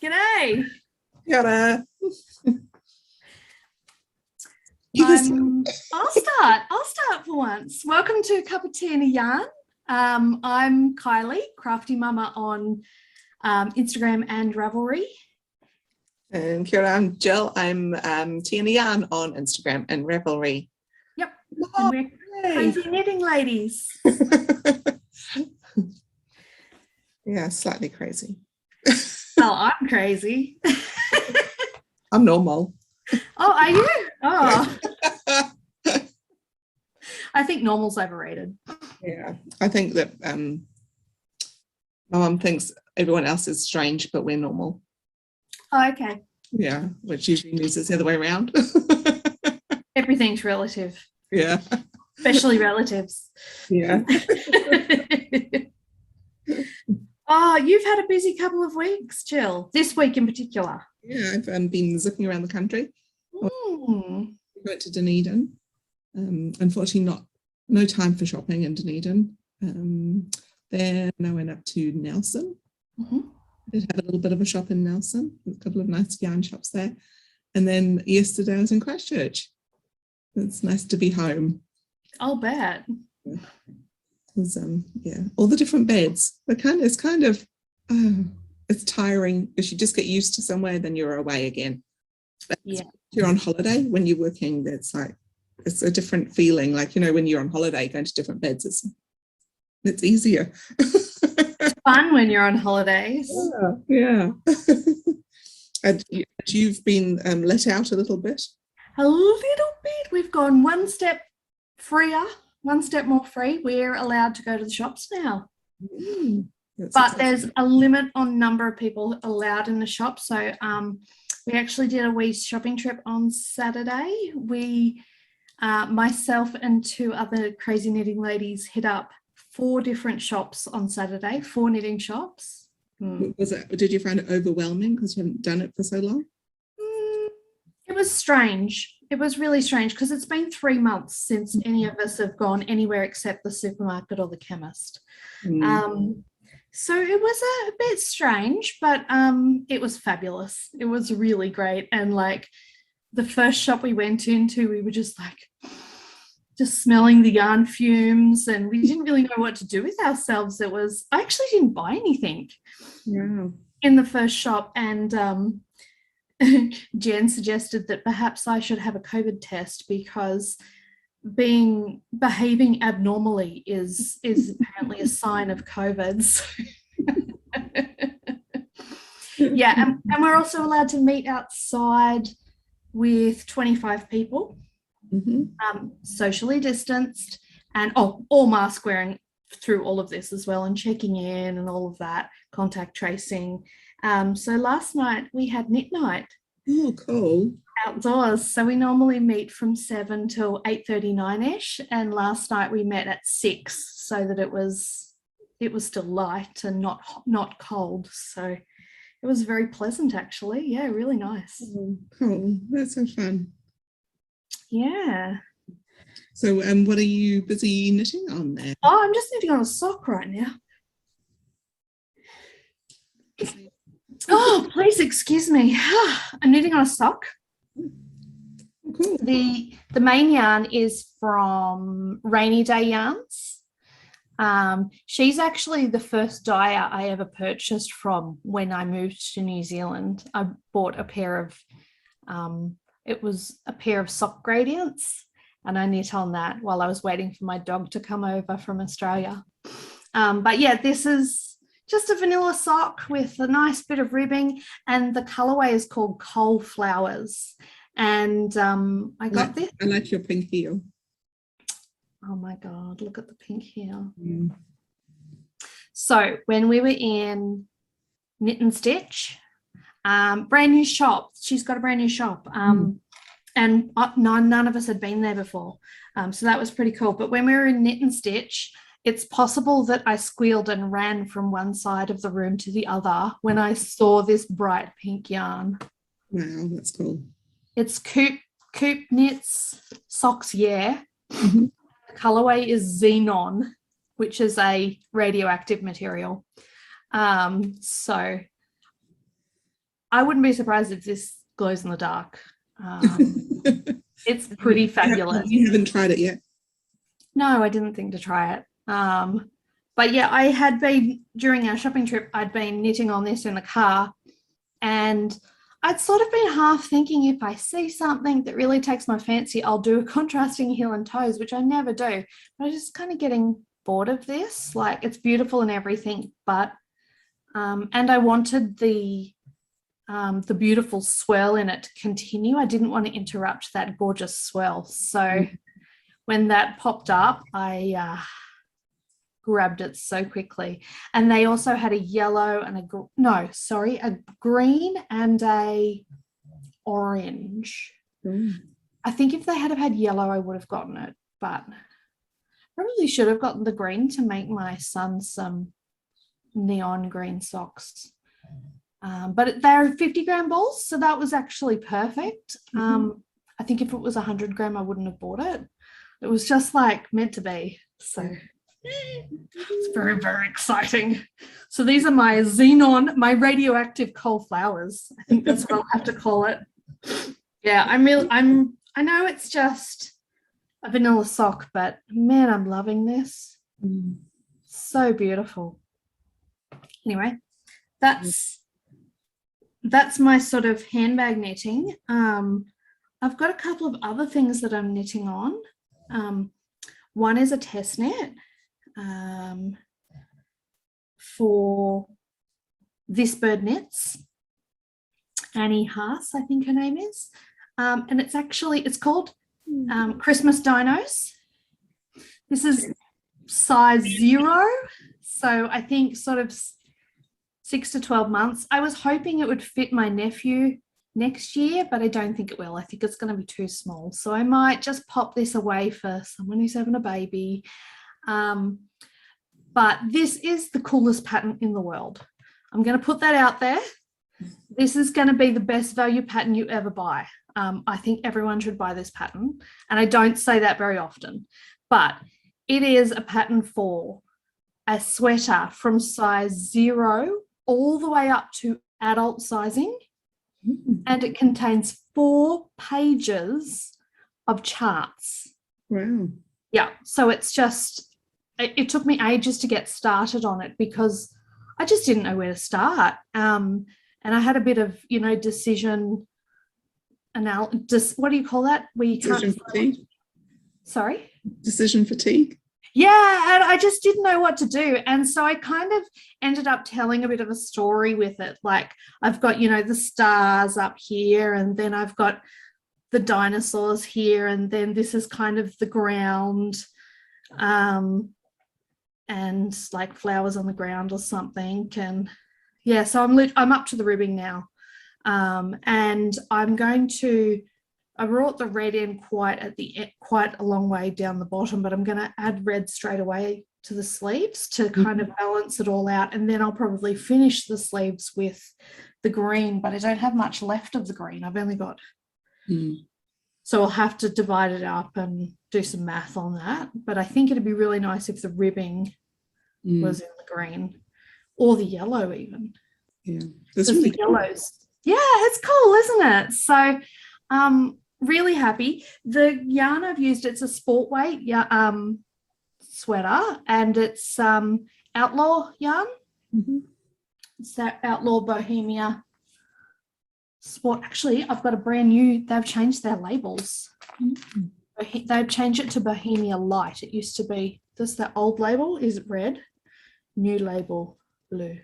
G'day. Yada. You can I'll start for once. Welcome to a Cup of Tea and a Yarn. I'm Kylie, Crafty Mama on Instagram and Ravelry. and Kia ora, I'm Jill. I'm Tea and Yarn on Instagram and Ravelry. Yep. Oh, And we're yay. crazy knitting ladies. Yeah, slightly crazy. Well, I'm crazy. I'm normal. Oh, are you? Oh, I think normal's overrated. Yeah, I think that my mum thinks everyone else is strange, but we're normal. Oh, okay. Yeah, which usually means it's the other way around. Everything's relative, Yeah, especially relatives. yeah. Oh, you've had a busy couple of weeks, Jill. This week in particular. Yeah, I've been zipping around the country. Mm. Went to Dunedin. Unfortunately, no time for shopping in Dunedin. Then I went up to Nelson. Mm-hmm. I did have a little bit of a shop in Nelson. There's a couple of nice yarn shops there. And then yesterday I was in Christchurch. It's nice to be home. I'll bet. Yeah, all the different beds. It's tiring because you just get used to somewhere, then you're away again. But Yeah. you're on holiday, when you're working, it's a different feeling. Like, when you're on holiday, going to different beds, it's easier. It's fun when you're on holidays. Yeah. And you've been let out a little bit. A little bit. We've gone one step freer, one step more free. We're allowed to go to the shops now. But there's a limit on number of people allowed in the shop. So we actually did a wee shopping trip on Saturday. We, myself and two other crazy knitting ladies, hit up 4 different shops on Saturday, 4 knitting shops. Did you find it overwhelming because you haven't done it for so long? It was strange. It was really strange because it's been 3 months since any of us have gone anywhere except the supermarket or the chemist. So it was a bit strange, but it was fabulous. It was really great. And like the first shop we went into, we were just smelling the yarn fumes, and we didn't really know what to do with ourselves. I actually didn't buy anything in the first shop. And Jen suggested that perhaps I should have a COVID test because behaving abnormally is apparently a sign of COVID. So yeah, and we're also allowed to meet outside with 25 people, socially distanced, and all mask wearing through all of this as well, and checking in and all of that, contact tracing. So last night we had knit night. Oh, cool. Outdoors. So we normally meet from 7 till 8:39ish, and last night we met at 6 so that it was still light and not cold. So it was very pleasant, actually. Yeah, really nice. Oh, cool. That's so fun. Yeah. So what are you busy knitting on there? Oh, I'm just knitting on a sock right now. Oh, please excuse me. I'm knitting on a sock. Cool. The main yarn is from Rainy Day Yarns. She's actually the first dyer I ever purchased from when I moved to New Zealand. I bought a pair of sock gradients, and I knit on that while I was waiting for my dog to come over from Australia. But yeah, this is just a vanilla sock with a nice bit of ribbing, and the colorway is called Coal Flowers. And I got this. I like your pink heel. Oh my God, look at the pink heel. So when we were in Knit and Stitch, brand new shop. She's got a brand new shop. And none of us had been there before. So that was pretty cool. But when we were in Knit and Stitch, it's possible that I squealed and ran from one side of the room to the other when I saw this bright pink yarn. Wow, that's cool. It's Coop Knits Socks, yeah. The colorway is xenon, which is a radioactive material. So I wouldn't be surprised if this glows in the dark. It's pretty fabulous. You haven't tried it yet? No, I didn't think to try it. But yeah, I had been, during our shopping trip, I'd been knitting on this in the car, and I'd sort of been half thinking if I see something that really takes my fancy, I'll do a contrasting heel and toes, which I never do. But I'm just kind of getting bored of this. Like, it's beautiful and everything, but and I wanted the beautiful swirl in it to continue. I didn't want to interrupt that gorgeous swirl. So when that popped up, I grabbed it so quickly. And they also had a yellow and a green and a orange. I think if they had have had yellow, I would have gotten it, but probably should have gotten the green to make my son some neon green socks. But they're 50-gram balls, so that was actually perfect. I think if it was 100-gram, I wouldn't have bought it. It was just like meant to be. So it's very, very exciting. So these are my xenon, my radioactive cauliflowers. I think that's what I'll have to call it. Yeah, I know it's just a vanilla sock, but man, I'm loving this. So beautiful. Anyway, that's my sort of handbag knitting. I've got a couple of other things that I'm knitting on. One is a test knit for This Bird Knits, Annie Haas, I think her name is. And it's called Christmas Dinos. This is size 0. So I think sort of 6 to 12 months. I was hoping it would fit my nephew next year, but I don't think it will. I think it's going to be too small. So I might just pop this away for someone who's having a baby. But this is the coolest pattern in the world. I'm going to put that out there. This is going to be the best value pattern you ever buy. I think everyone should buy this pattern. And I don't say that very often, but it is a pattern for a sweater from size 0 all the way up to adult sizing. And it contains 4 pages of charts. Wow. Yeah. So it's just, it took me ages to get started on it because I just didn't know where to start. And I had a bit of, decision analysis. What do you call that? Where you Decision fatigue. Sorry? Decision fatigue. Yeah, and I just didn't know what to do. And so I kind of ended up telling a bit of a story with it. Like I've got, the stars up here, and then I've got the dinosaurs here, and then this is kind of the ground, and like flowers on the ground or something. And yeah, so I'm up to the ribbing now. And I brought the red in quite a long way down the bottom, but I'm going to add red straight away to the sleeves to kind of balance it all out. And then I'll probably finish the sleeves with the green, but I don't have much left of the green. I've only got, so I'll have to divide it up and do some math on that. But I think it'd be really nice if the ribbing was in the green or the yellow even. Yeah, that's really cool. Yellows. Yeah, it's cool, isn't it? So, really happy. The yarn I've used, it's a sport weight sweater, and it's Outlaw yarn. It's that Outlaw Bohemia Sport. Actually, I've got a brand new, they've changed their labels. They've changed it to Bohemia Light. It used to be, this the old label is red, new label blue.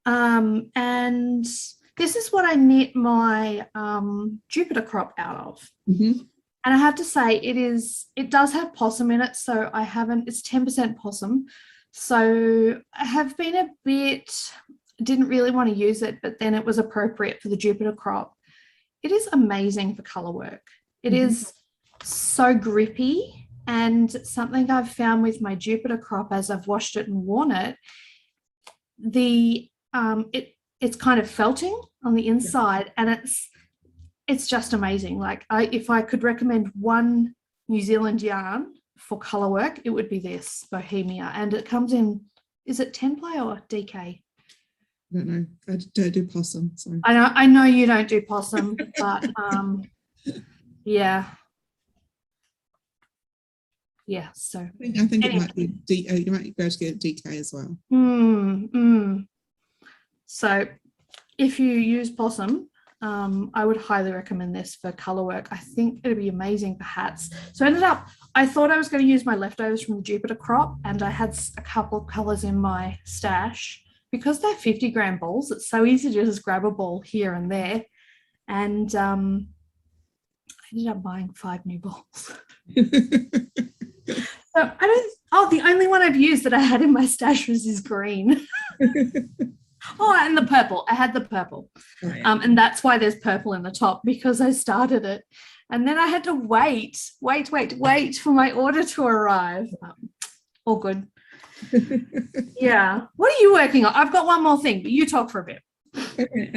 And this is what I knit my Jupiter crop out of. And I have to say it does have possum in it. So it's 10% possum. So I have been didn't really want to use it, but then it was appropriate for the Jupiter crop. It is amazing for color work. It is so grippy, and something I've found with my Jupiter crop as I've washed it and worn it, it's kind of felting on the inside, and it's just amazing. Like if I could recommend one New Zealand yarn for color work, it would be this Bohemia, and it comes in, is it 10 ply or DK? I don't know. I don't do possum. So I know you don't do possum, but yeah. Yeah, so I think it anyway. might be you might be able to get DK as well. So if you use possum, I would highly recommend this for color work. I think it'd be amazing for hats. So I thought I was going to use my leftovers from the Jupiter crop, and I had a couple of colors in my stash. Because they're 50-gram balls, it's so easy to just grab a ball here and there. And I ended up buying 5 new balls. So the only one I've used that I had in my stash was this green. And the purple. I had the purple. Oh, yeah. And that's why there's purple in the top, because I started it. And then I had to wait for my order to arrive. All good. Yeah. What are you working on? I've got one more thing, but you talk for a bit. Okay.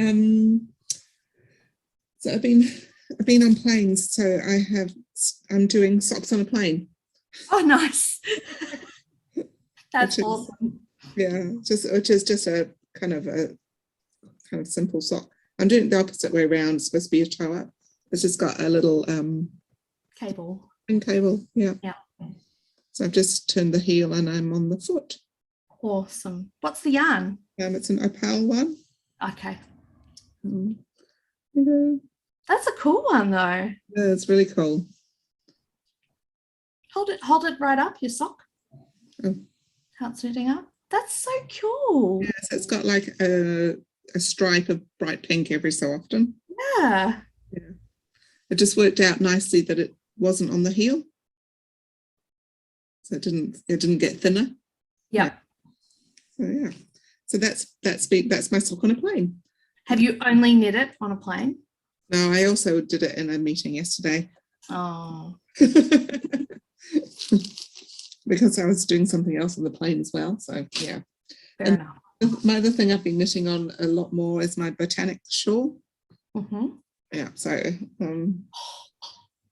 So I've been on planes. So I'm doing socks on a plane. Oh, nice. That's awesome. Yeah, which is just a kind of simple sock. I'm doing it the opposite way around. It's supposed to be a toe up. It's just got a little cable. Yeah. So I've just turned the heel and I'm on the foot. Awesome. What's the yarn? It's an opal one. Okay. Yeah. That's a cool one though. Yeah, it's really cool. Hold it right up, your sock. Oh. How it's knitting up. That's so cool. Yeah, so it's got like a stripe of bright pink every so often. Yeah. It just worked out nicely that it wasn't on the heel. So it didn't get thinner. Yeah. So that's my sock on a plane. Have you only knit it on a plane? No, I also did it in a meeting yesterday. Oh. Because I was doing something else on the plane as well. So yeah. Fair enough. My other thing I've been knitting on a lot more is my botanic shawl. Yeah, so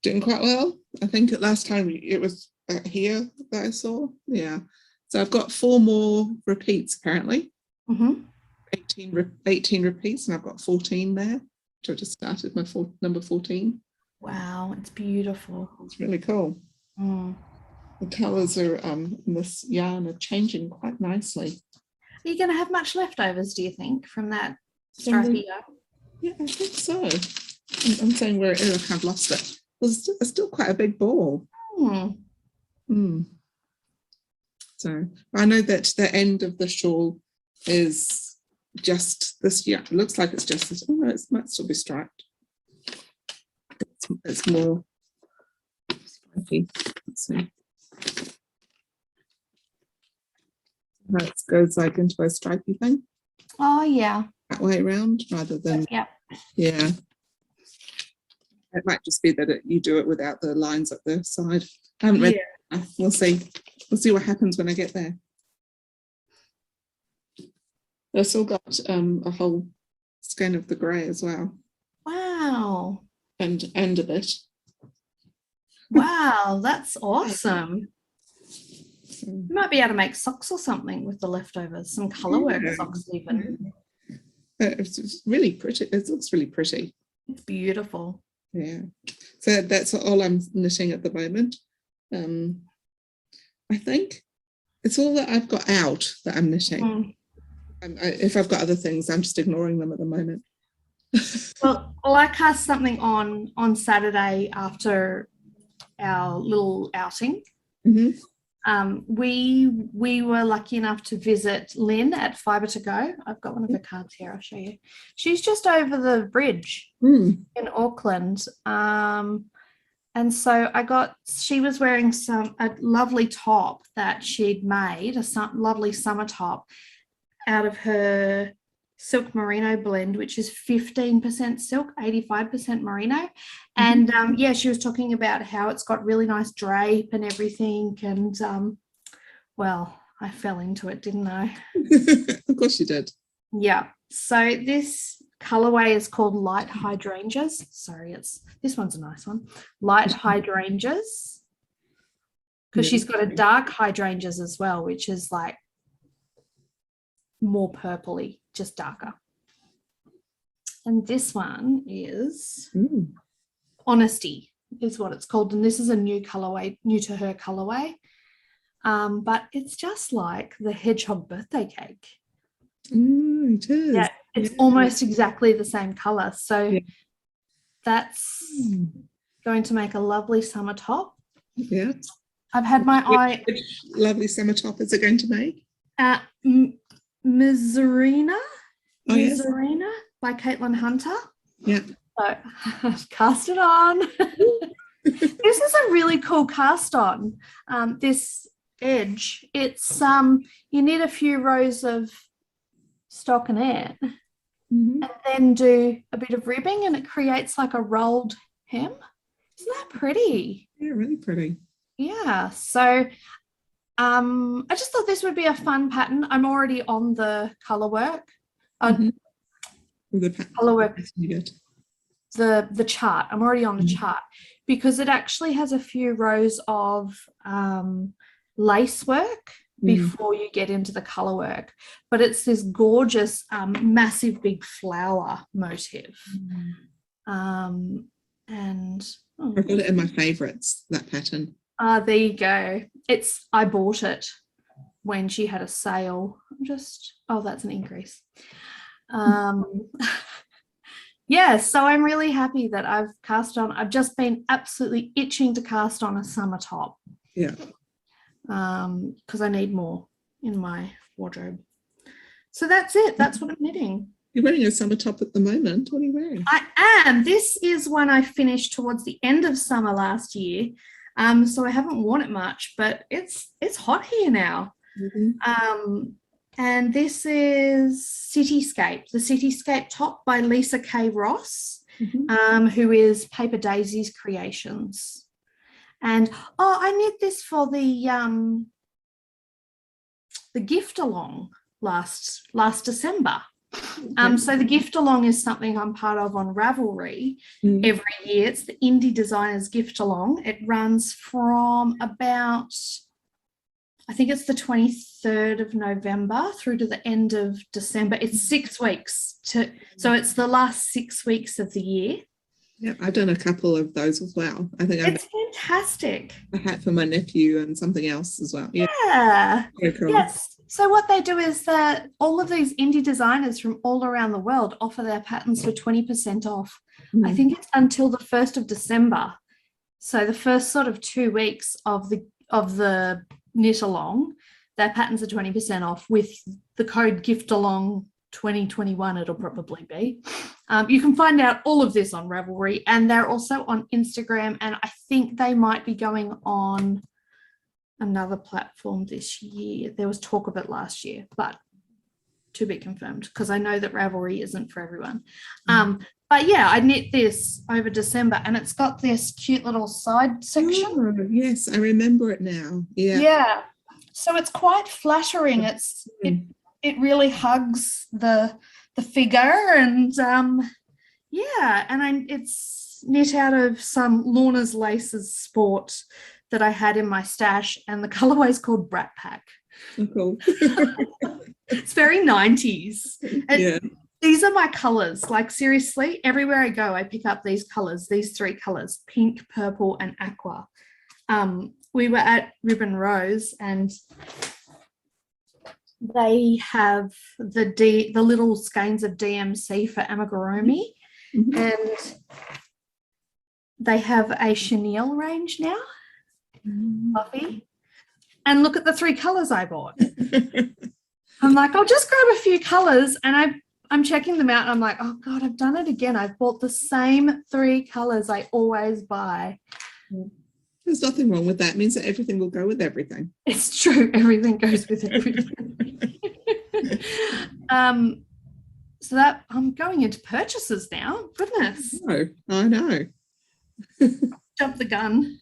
doing quite well. I think last time it was here that I saw. Yeah. So I've got 4 more repeats apparently. 18 repeats, and I've got 14 there. So I just started my number 14. Wow, it's beautiful. It's really cool. The colours are in this yarn are changing quite nicely. Are you going to have much leftovers, do you think, from that stripy yarn? Yeah, I think so. I'm saying where I've lost it. It's still quite a big ball. So I know that the end of the shawl is just this. Yeah, it looks like it's just this. Oh no, it might still be striped. It's more stripy. Let's see. That goes like into a stripy thing. Oh yeah. That way around rather than yeah. It might just be that you do it without the lines up the side. I haven't read. Yeah. We'll see. We'll see what happens when I get there. I've still got a whole skein of the grey as well. Wow. And a bit. Wow, that's awesome. You might be able to make socks or something with the leftovers, some colour work socks even. It's really pretty. It looks really pretty. It's beautiful. Yeah. So that's all I'm knitting at the moment. I think it's all that I've got out that I'm knitting. If I've got other things, I'm just ignoring them at the moment. Well, I cast something on Saturday after our little outing. We were lucky enough to visit Lynn at Fibre to Go. I've got one of her cards here. I'll show you. She's just over the bridge in Auckland. And so she was wearing a lovely top that she'd made, lovely summer top out of her silk merino blend, which is 15% silk, 85% merino. And she was talking about how it's got really nice drape and everything. And well, I fell into it, didn't I? Of course you did. Yeah. So this colorway is called Light Hydrangeas. Sorry, this one's a nice one. Light Hydrangeas. Because she's got a dark hydrangeas as well, which is like more purpley, just darker. And this one is Honesty is what it's called. And this is a new colorway, new to her colorway. But it's just like the hedgehog birthday cake. It is. Yeah, it's almost exactly the same color. So that's going to make a lovely summer top. Yeah. I've had my eye. Which lovely summer top is it going to make? Miserina. Oh, yes. Miserina by Caitlin Hunter. Yeah. So I've cast it on. This is a really cool cast on. This edge, it's you need a few rows of stockinette and then do a bit of ribbing, and it creates like a rolled hem. Isn't that pretty? Yeah, really pretty. Yeah. So I just thought this would be a fun pattern. I'm already on the color work. The color work. Good. The chart. I'm already on the chart because it actually has a few rows of lace work before you get into the color work, but it's this gorgeous massive big flower motif. And I've got it in my favorites, that pattern. There you go. I bought it when she had a sale. That's an increase. Yeah, so I'm really happy that I've cast on. I've just been absolutely itching to cast on a summer top. Yeah. Because I need more in my wardrobe. So that's it. That's what I'm knitting. You're wearing a summer top at the moment. What are you wearing? I am. This is one I finished towards the end of summer last year. So I haven't worn it much, but it's hot here now. And this is Cityscape, the Cityscape top by Lisa K. Ross, who is Paper Daisies Creations. And I knit this for the gift along last December. So the gift along is something I'm part of on Ravelry every year. It's the Indie Designers Gift Along. It runs from about, I think it's the 23rd of November through to the end of December. It's 6 weeks. So it's the last 6 weeks of the year. Yeah, I've done a couple of those as well. I think it's fantastic. A hat for my nephew and something else as well. Yeah. Very cool. Yes. So what they do is that all of these indie designers from all around the world offer their patterns for 20% off. I think it's until the 1st of December. So the first sort of 2 weeks of the knit along, their patterns are 20% off with the code gift along 2021. It'll probably be. You can find out all of this on Ravelry, and they're also on Instagram, and I think they might be going on another platform this year. There was talk of it last year, but to be confirmed, because I know that Ravelry isn't for everyone. But yeah, I knit this over December, and it's got this cute little side section. Oh, yes, I remember it now. Yeah. So it's quite flattering. It really hugs the figure, and it's knit out of some Lorna's Laces Sport that I had in my stash, and the colorway is called Brat Pack. Oh, cool. It's very 90s. Yeah. These are my colors. Like, seriously, everywhere I go, I pick up these colors, these 3 colors, pink, purple, and aqua. We were at Ribbon Rose, and they have the little skeins of DMC for amigurumi, and they have a chenille range now. Fluffy. And look at the 3 colors I bought. I'm like, I'll just grab a few colors, and I'm checking them out, and I'm like, oh God, I've done it again. I've bought the same 3 colors I always buy. There's nothing wrong with that. It means that everything will go with everything. It's true. Everything goes with everything. So that I'm going into purchases now. Goodness. I know. Jump the gun.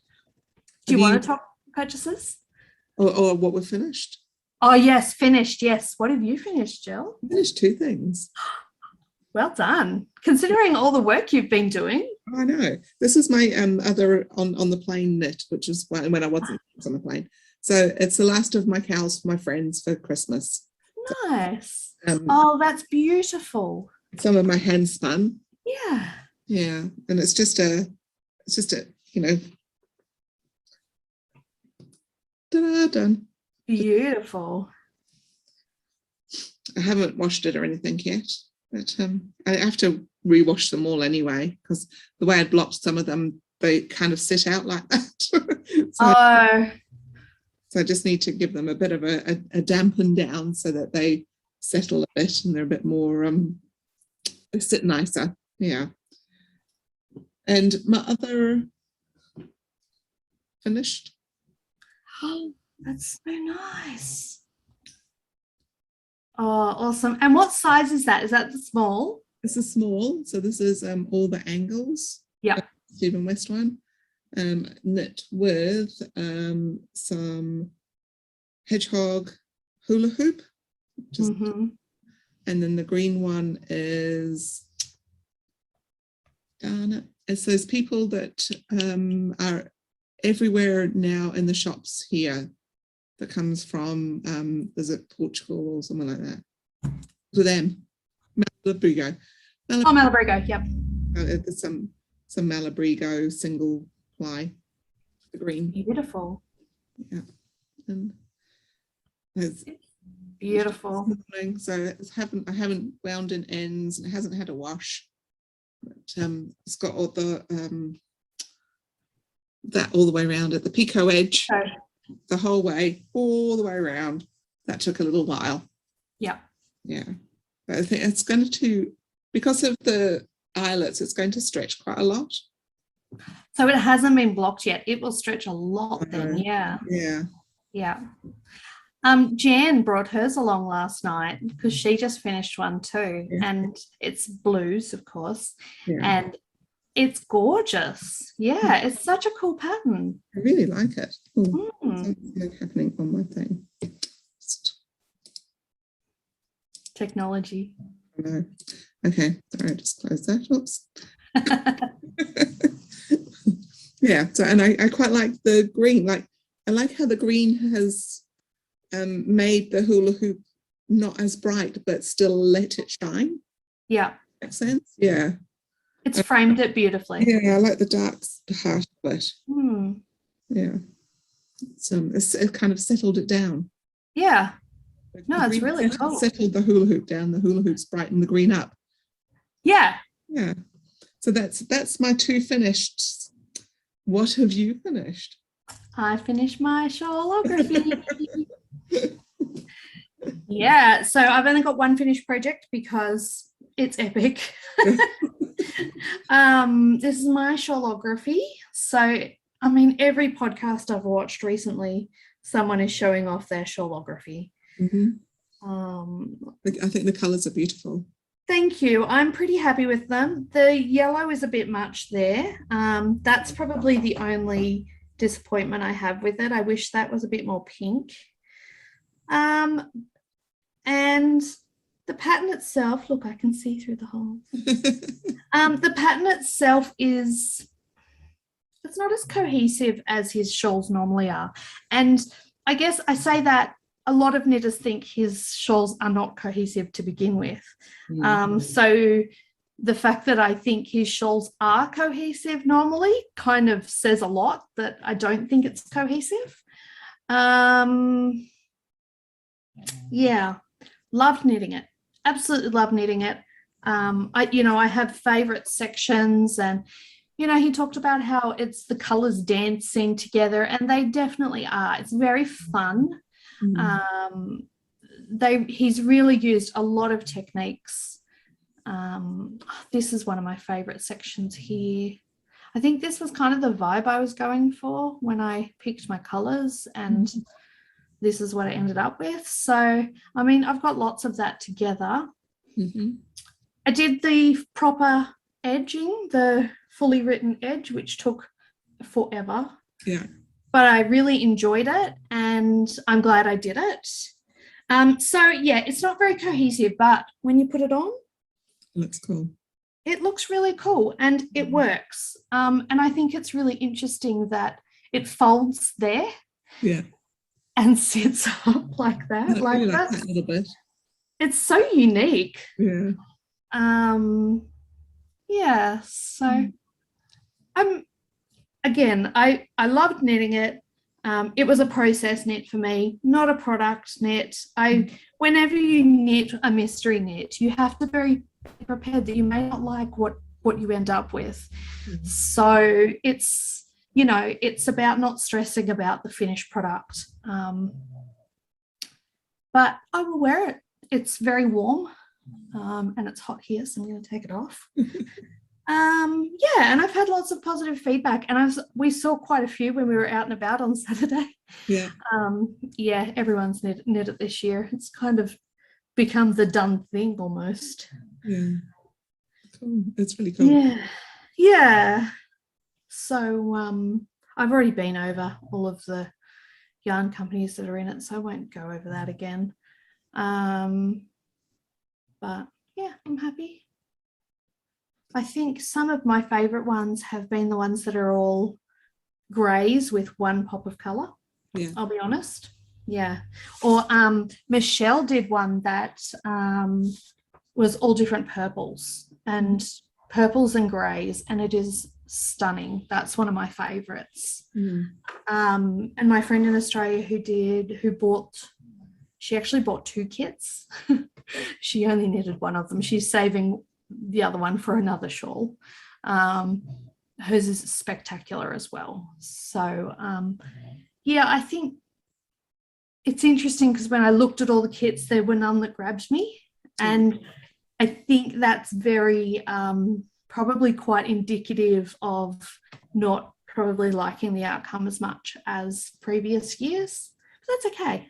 Do you want to talk purchases? Or what we've finished? Oh, yes, finished. Yes. What have you finished, Jill? I finished 2 things. Well done. Considering all the work you've been doing. I know. This is my other on the plane knit, which is when I wasn't on the plane. So it's the last of my cows for my friends for Christmas. Nice. Um, Oh, that's beautiful. some of my hand spun. Yeah. Yeah, and it's just a, you know, ta-da, done. Beautiful. I haven't washed it or anything yet, but I have to rewash them all anyway, because the way I'd blocked some of them, they kind of sit out like that. So I just need to give them a bit of a dampen down so that they settle a bit and they're a bit more, they sit nicer. Yeah. And my other finished. Oh, that's so nice. Oh, awesome. And what size is that? Is that the small? This is small. So this is all the angles. Yeah. Stephen West one. Knit with some hedgehog hula hoop. And then the green one is, darn it, it's those people that are everywhere now in the shops here, that comes from, is it Portugal or something like that? To them, Malabrigo. Malabrigo, yep. There's some Malabrigo single ply, the green. Beautiful. Yeah, and it's beautiful. So I haven't wound in ends, and it hasn't had a wash, but it's got all the that all the way around it, the picot edge, the whole way, all the way around. That took a little while. Yeah. Yeah, but I think it's going to, because of the eyelets, it's going to stretch quite a lot. So it hasn't been blocked yet. It will stretch a lot then. Yeah. Yeah. Yeah. Jan brought hers along last night because she just finished one too. Yeah. And it's blues, of course. Yeah. And it's gorgeous. Yeah, it's such a cool pattern. I really like it. Something happening on my thing. Technology. I know. Okay, sorry, just close that. Oops. Yeah, so, and I quite like the green. Like, I like how the green has made the hula hoop not as bright, but still let it shine. Yeah. Makes sense? Yeah. It's framed it beautifully. Yeah, I like the dark part of it. Yeah. It kind of settled it down. Yeah. No, it's really cool. Settled the hula hoop down, the hula hoop's brightened the green up. Yeah. Yeah. So that's my two finished. What have you finished? I finished my shawlography. Yeah, so I've only got one finished project because it's epic. This is my shawlography. So, I mean, every podcast I've watched recently, someone is showing off their shawlography. I think the colours are beautiful. Thank you. I'm pretty happy with them. The yellow is a bit much there. That's probably the only disappointment I have with it. I wish that was a bit more pink. And the pattern itself, look, I can see through the holes. The pattern itself it's not as cohesive as his shawls normally are. And I guess I say that a lot of knitters think his shawls are not cohesive to begin with. So the fact that I think his shawls are cohesive normally kind of says a lot, that I don't think it's cohesive. Yeah, loved knitting it. Absolutely love knitting it. I have favorite sections, and he talked about how it's the colors dancing together, and they definitely are. It's very fun. He's really used a lot of techniques. This is one of my favorite sections here. I think this was kind of the vibe I was going for when I picked my colors, and this is what I ended up with. So, I mean, I've got lots of that together. I did the proper edging, the fully written edge, which took forever. Yeah. But I really enjoyed it, and I'm glad I did it. So, yeah, it's not very cohesive, but when you put it on, it looks cool. It looks really cool, and it works. And I think it's really interesting that it folds there. Yeah. And sits up like that. I really like that a little bit. it's so unique. Yeah. Yeah, so again, I loved knitting it. It was a process knit for me, not a product knit. Whenever you knit a mystery knit, you have to be prepared that you may not like what you end up with. So it's, you know, it's about not stressing about the finished product. But I will wear it. It's very warm, and it's hot here, so I'm going to take it off. Yeah, and I've had lots of positive feedback, and we saw quite a few when we were out and about on Saturday. Yeah. Yeah, everyone's knit it this year. It's kind of become the done thing almost. Yeah. Cool. It's really cool. Yeah. Yeah. So I've already been over all of the yarn companies that are in it, so I won't go over that again. But yeah, I'm happy. I think some of my favorite ones have been the ones that are all grays with one pop of color. Yeah. I'll be honest. Yeah. Or Michelle did one that was all different purples and grays, and it is stunning. That's one of my favorites. And my friend in Australia she actually bought 2 kits. She only knitted one of them. She's saving the other one for another shawl. Hers is spectacular as well. So yeah, I think it's interesting because when I looked at all the kits, there were none that grabbed me, and I think that's very probably quite indicative of not probably liking the outcome as much as previous years, but that's okay.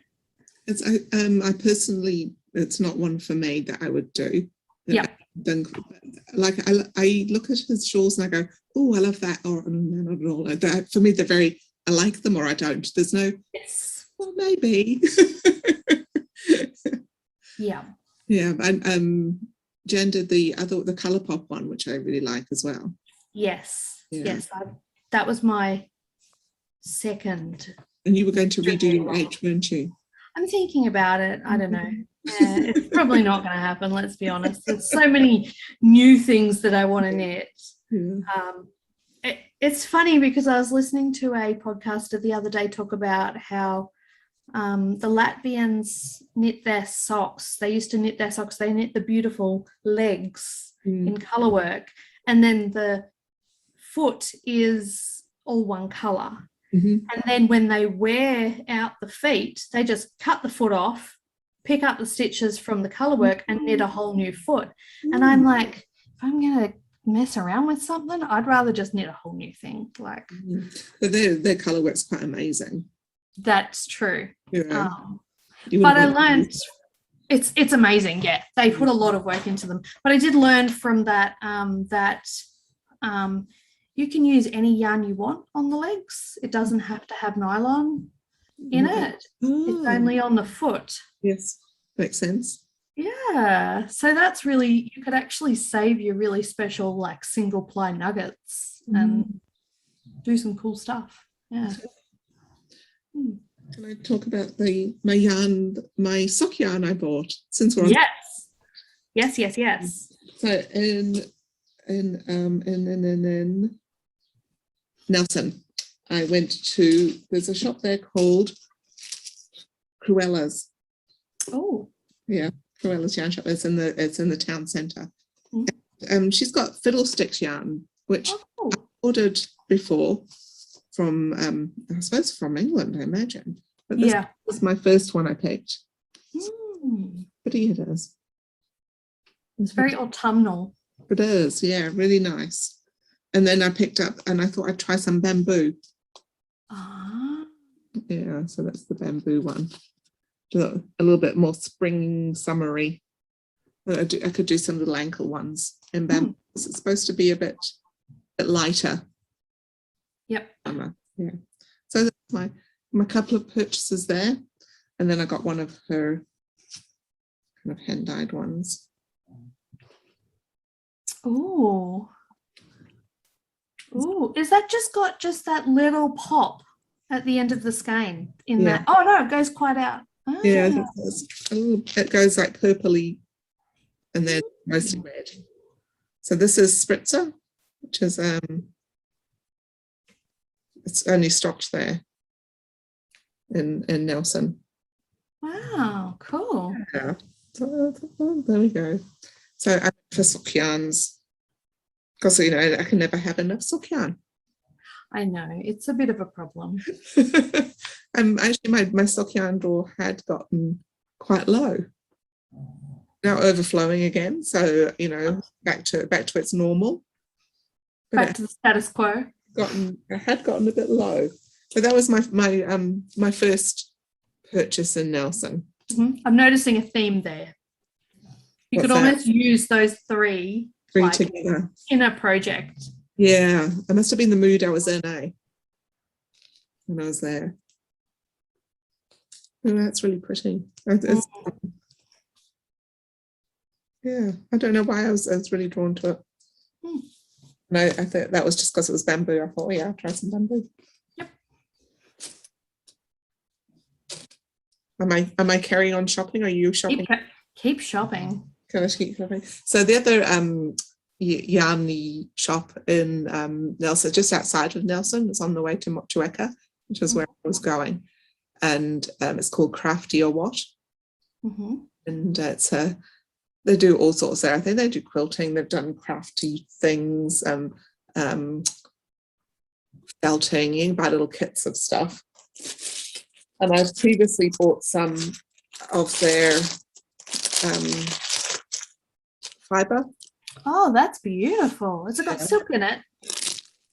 I personally, it's not one for me that I would do. Yeah. Then, like, I look at his shawls and I go, oh, I love that, or not at all. That, for me, they're very, I like them or I don't. There's no, yes, well, maybe. Yeah. Yeah, and Jen did the Colourpop one, which I really like as well. Yes, yes, that was my second. And you were going to redo your H, weren't you? I'm thinking about it. I don't know. It's probably not going to happen, let's be honest. There's so many new things that I want to knit. Yeah. It's funny because I was listening to a podcaster the other day talk about how the Latvians knit their socks. They used to knit their socks. They knit the beautiful legs in colour work, and then the foot is all one colour. And then when they wear out the feet, they just cut the foot off, pick up the stitches from the colour work and knit a whole new foot. And I'm like, if I'm going to mess around with something, I'd rather just knit a whole new thing. Like, but their colour work's quite amazing. That's true. Yeah. But I learned it's amazing. Yeah, they put a lot of work into them. But I did learn from that you can use any yarn you want on the legs. It doesn't have to have nylon in it. It's only on the foot. Yes, makes sense. Yeah, so that's really, you could actually save your really special like single ply nuggets and do some cool stuff. Yeah. Can I talk about my sock yarn I bought since we're on? Yes. So in Nelson, I went to, there's a shop there called Cruella's. Oh. Yeah, Cruella's yarn shop. It's in the town centre. She's got fiddlesticks yarn, which I ordered before from I suppose from England, I imagine. But this was my first one I picked. Pretty it is. It's very autumnal. It is, yeah, really nice. And then I picked up, and I thought I'd try some bamboo. Yeah, so that's the bamboo one. A little bit more spring summery. I could do some little ankle ones in bamboo. It's supposed to be a bit lighter. Yep. Yeah. So that's my couple of purchases there, and then I got one of her kind of hand dyed ones. Oh. Is that just that little pop at the end of the skein in that? Oh no, it goes quite out. Yeah, Ah, it goes like purpley and then mostly red. So this is Spritzer, which is it's only stocked there in Nelson. wow, cool. Yeah. So, there we go. So I for silk yarns, because I can never have enough silk yarn. I know, it's a bit of a problem. Actually my silk yarn drawer had gotten quite low. Now overflowing again. So, back to its normal. But Back to the status quo. it had gotten a bit low. But that was my first purchase in Nelson. I'm noticing a theme there. You could almost use those three together in a project. Yeah, it must have been the mood I was in, when I was there. Oh, that's really pretty. Yeah, I don't know why I was really drawn to it. No, I thought that was just because it was bamboo. I thought, yeah, I'll try some bamboo. Yep. Am I carrying on shopping? Are you shopping? Keep shopping. Can I keep shopping? So the other yarny shop in Nelson, just outside of Nelson, it's on the way to Motueka, which is where I was going, and it's called Crafty or What, and they do all sorts there. I think they do quilting. They've done crafty things, felting. You can buy little kits of stuff. And I've previously bought some of their fibre. Oh, that's beautiful. Has it got silk in it?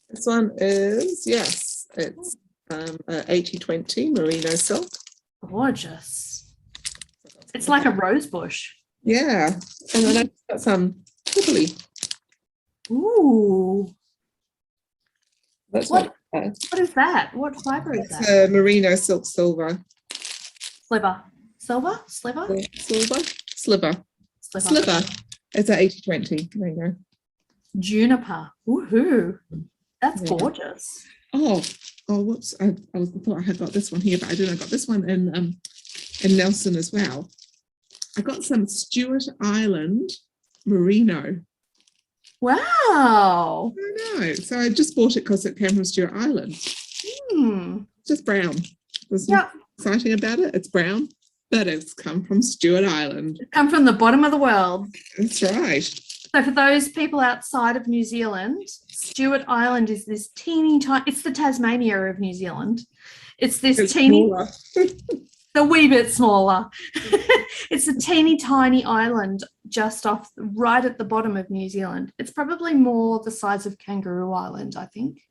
This one is, yes, it's 80/20 merino silk. Gorgeous. It's like a rose bush. Yeah, and then I've got some Italy. Ooh. What is that? What fibre is that? Merino silk silver. Sliver. Silver? Sliver? Sliver. It's at 80/20. There you go. Juniper. Woohoo. That's gorgeous. Oh, whoops. I thought I had got this one here, but I didn't. I got this one in Nelson as well. I got some Stewart Island merino. Wow. I know. So I just bought it because it came from Stewart Island. Just brown. There's nothing exciting about it. It's brown, but it's come from Stewart Island. It's come from the bottom of the world. That's right. So for those people outside of New Zealand, Stewart Island is this teeny tiny, it's the Tasmania of New Zealand. It's teeny, a wee bit smaller. It's a teeny tiny island just off right at the bottom of New Zealand. It's probably more the size of Kangaroo Island, I think,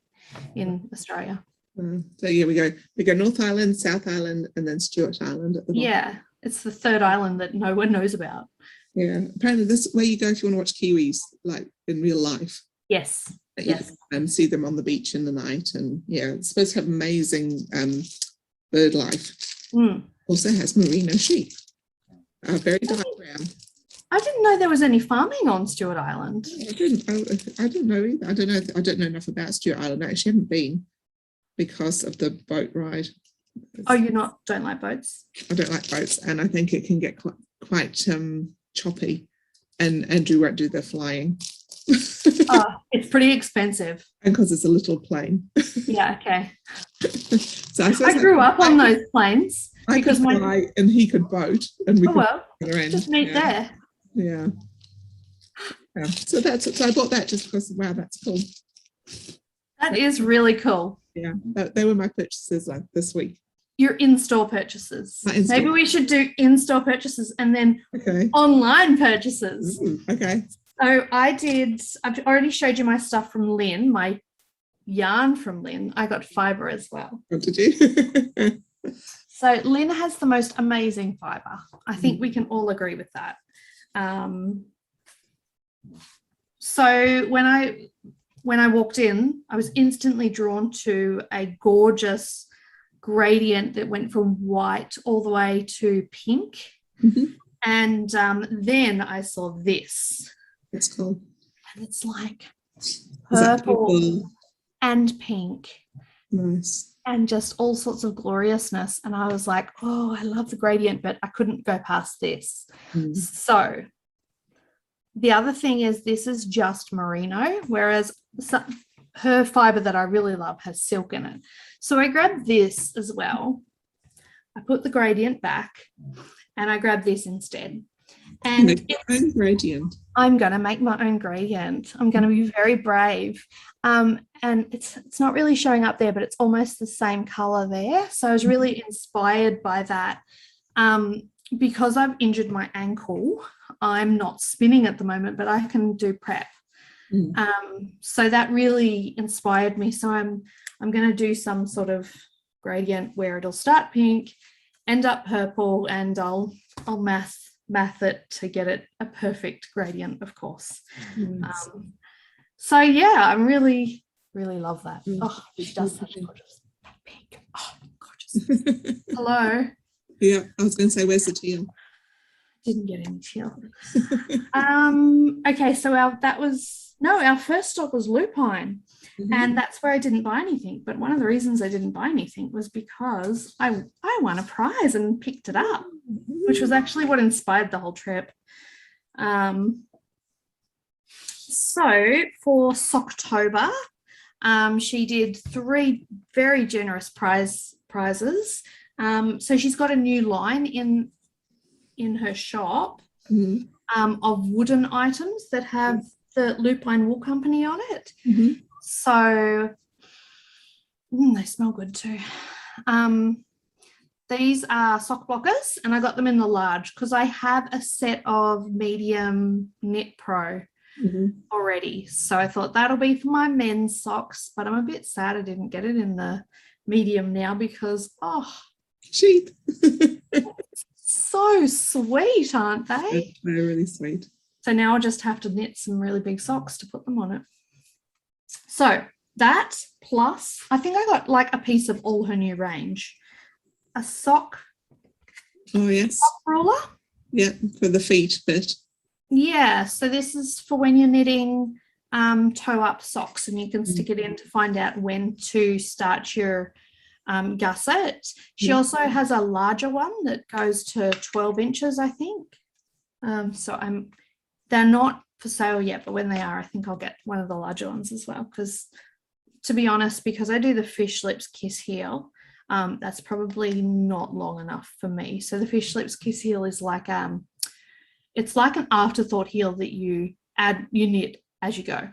in Australia. So yeah, we go North Island, South Island, and then Stewart Island at the bottom. Yeah, it's the third island that no one knows about. Yeah, apparently this is where you go if you want to watch kiwis, like in real life. Yes. And see them on the beach in the night, and yeah, it's supposed to have amazing bird life. Also has merino sheep, very dark brown. I didn't know there was any farming on Stewart Island. I didn't know either. I don't know enough about Stewart Island. I actually haven't been because of the boat ride. Oh, you don't like boats? I don't like boats, and I think it can get quite choppy, and Andrew won't do the flying. It's pretty expensive. And because it's a little plane. Yeah, okay. So I grew up on those planes. I could fly and he could boat, and we could get around. Just meet there. Yeah. So I bought that just because, wow, that's cool. That is really cool. Yeah, they were my purchases this week. Your in-store purchases. Maybe we should do in-store purchases and then online purchases. Okay. So I've already showed you my stuff from Lynn, my yarn from Lynn. I got fibre as well. What did you? So Lynn has the most amazing fibre. I think we can all agree with that. So when I walked in, I was instantly drawn to a gorgeous gradient that went from white all the way to pink. And then I saw this. That's cool. And it's like purple and pink. Nice. and just all sorts of gloriousness. And I was like, oh, I love the gradient, but I couldn't go past this. So the other thing is this is just merino, whereas her fiber that I really love has silk in it. So I grabbed this as well. I put the gradient back and I grabbed this instead. And own gradient. I'm going to make my own gradient. I'm going to be very brave. And it's not really showing up there, but it's almost the same color there. So I was really inspired by that. Because I've injured my ankle, I'm not spinning at the moment, but I can do prep. So that really inspired me. So I'm going to do some sort of gradient where it'll start pink, end up purple, and I'll math it to get it a perfect gradient, of course. So yeah, I really love that. Oh, she does such gorgeous pink. Oh, gorgeous. Hello. Yeah, I was going to say, where's the teal? Didn't get any teal. Okay, so our first stock was lupine, and that's where I didn't buy anything. But one of the reasons I didn't buy anything was because I won a prize and picked it up, which was actually what inspired the whole trip. So for Socktober, she did 3 very generous prizes. So she's got a new line in her shop of wooden items that have the Lupine Wool Company on it. So they smell good too. These are sock blockers, and I got them in the large because I have a set of medium Knit Pro already. So I thought that'll be for my men's socks, but I'm a bit sad I didn't get it in the medium now because, cheap. So sweet, aren't they? They're really sweet. So now I'll just have to knit some really big socks to put them on it. So that plus, I think I got like a piece of all her new range. A sock. Oh, yes. Sock ruler. Yeah, for the feet bit. Yeah, so this is for when you're knitting toe-up socks, and you can stick it in to find out when to start your gusset. She also has a larger one that goes to 12 inches, I think. So they're not for sale yet, but when they are, I think I'll get one of the larger ones as well, because to be honest, because I do the fish lips kiss heel, that's probably not long enough for me. So the fish lips kiss heel is like it's like an afterthought heel that you knit as you go.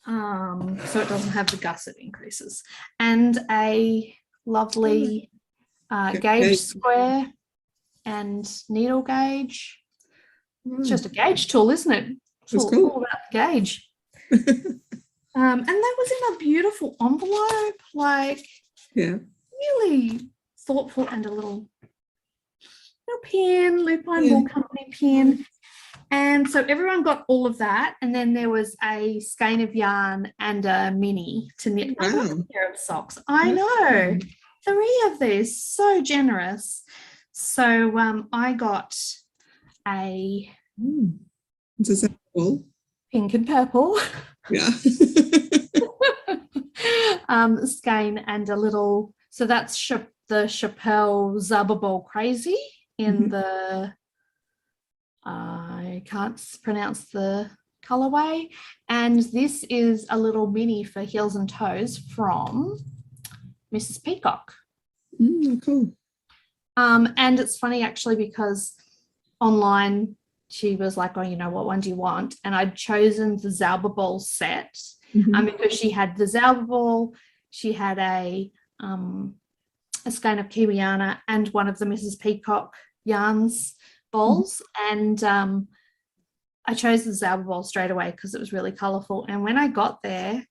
So it doesn't have the gusset increases. And a lovely gauge square and needle gauge. It's just a gauge tool, isn't it? It's all about the gauge. And that was in a beautiful envelope, like really thoughtful, and a little pin, Lupine Wool Company pin. And so everyone got all of that, and then there was a skein of yarn and a mini to knit a pair of socks. I know, 3 of these, so generous. So I got a pink and purple skein and a little. So that's the Chappelle Zababol Crazy in the. I can't pronounce the colorway, and this is a little mini for heels and toes from Mrs. Peacock. Cool. And it's funny actually because online she was like, oh, what one do you want? And I'd chosen the Zauberball set because she had the Zauberball, she had a skein of Kiwiana and one of the Mrs. Peacock yarns balls, and I chose the Zauberball straight away because it was really colourful. And when I got there,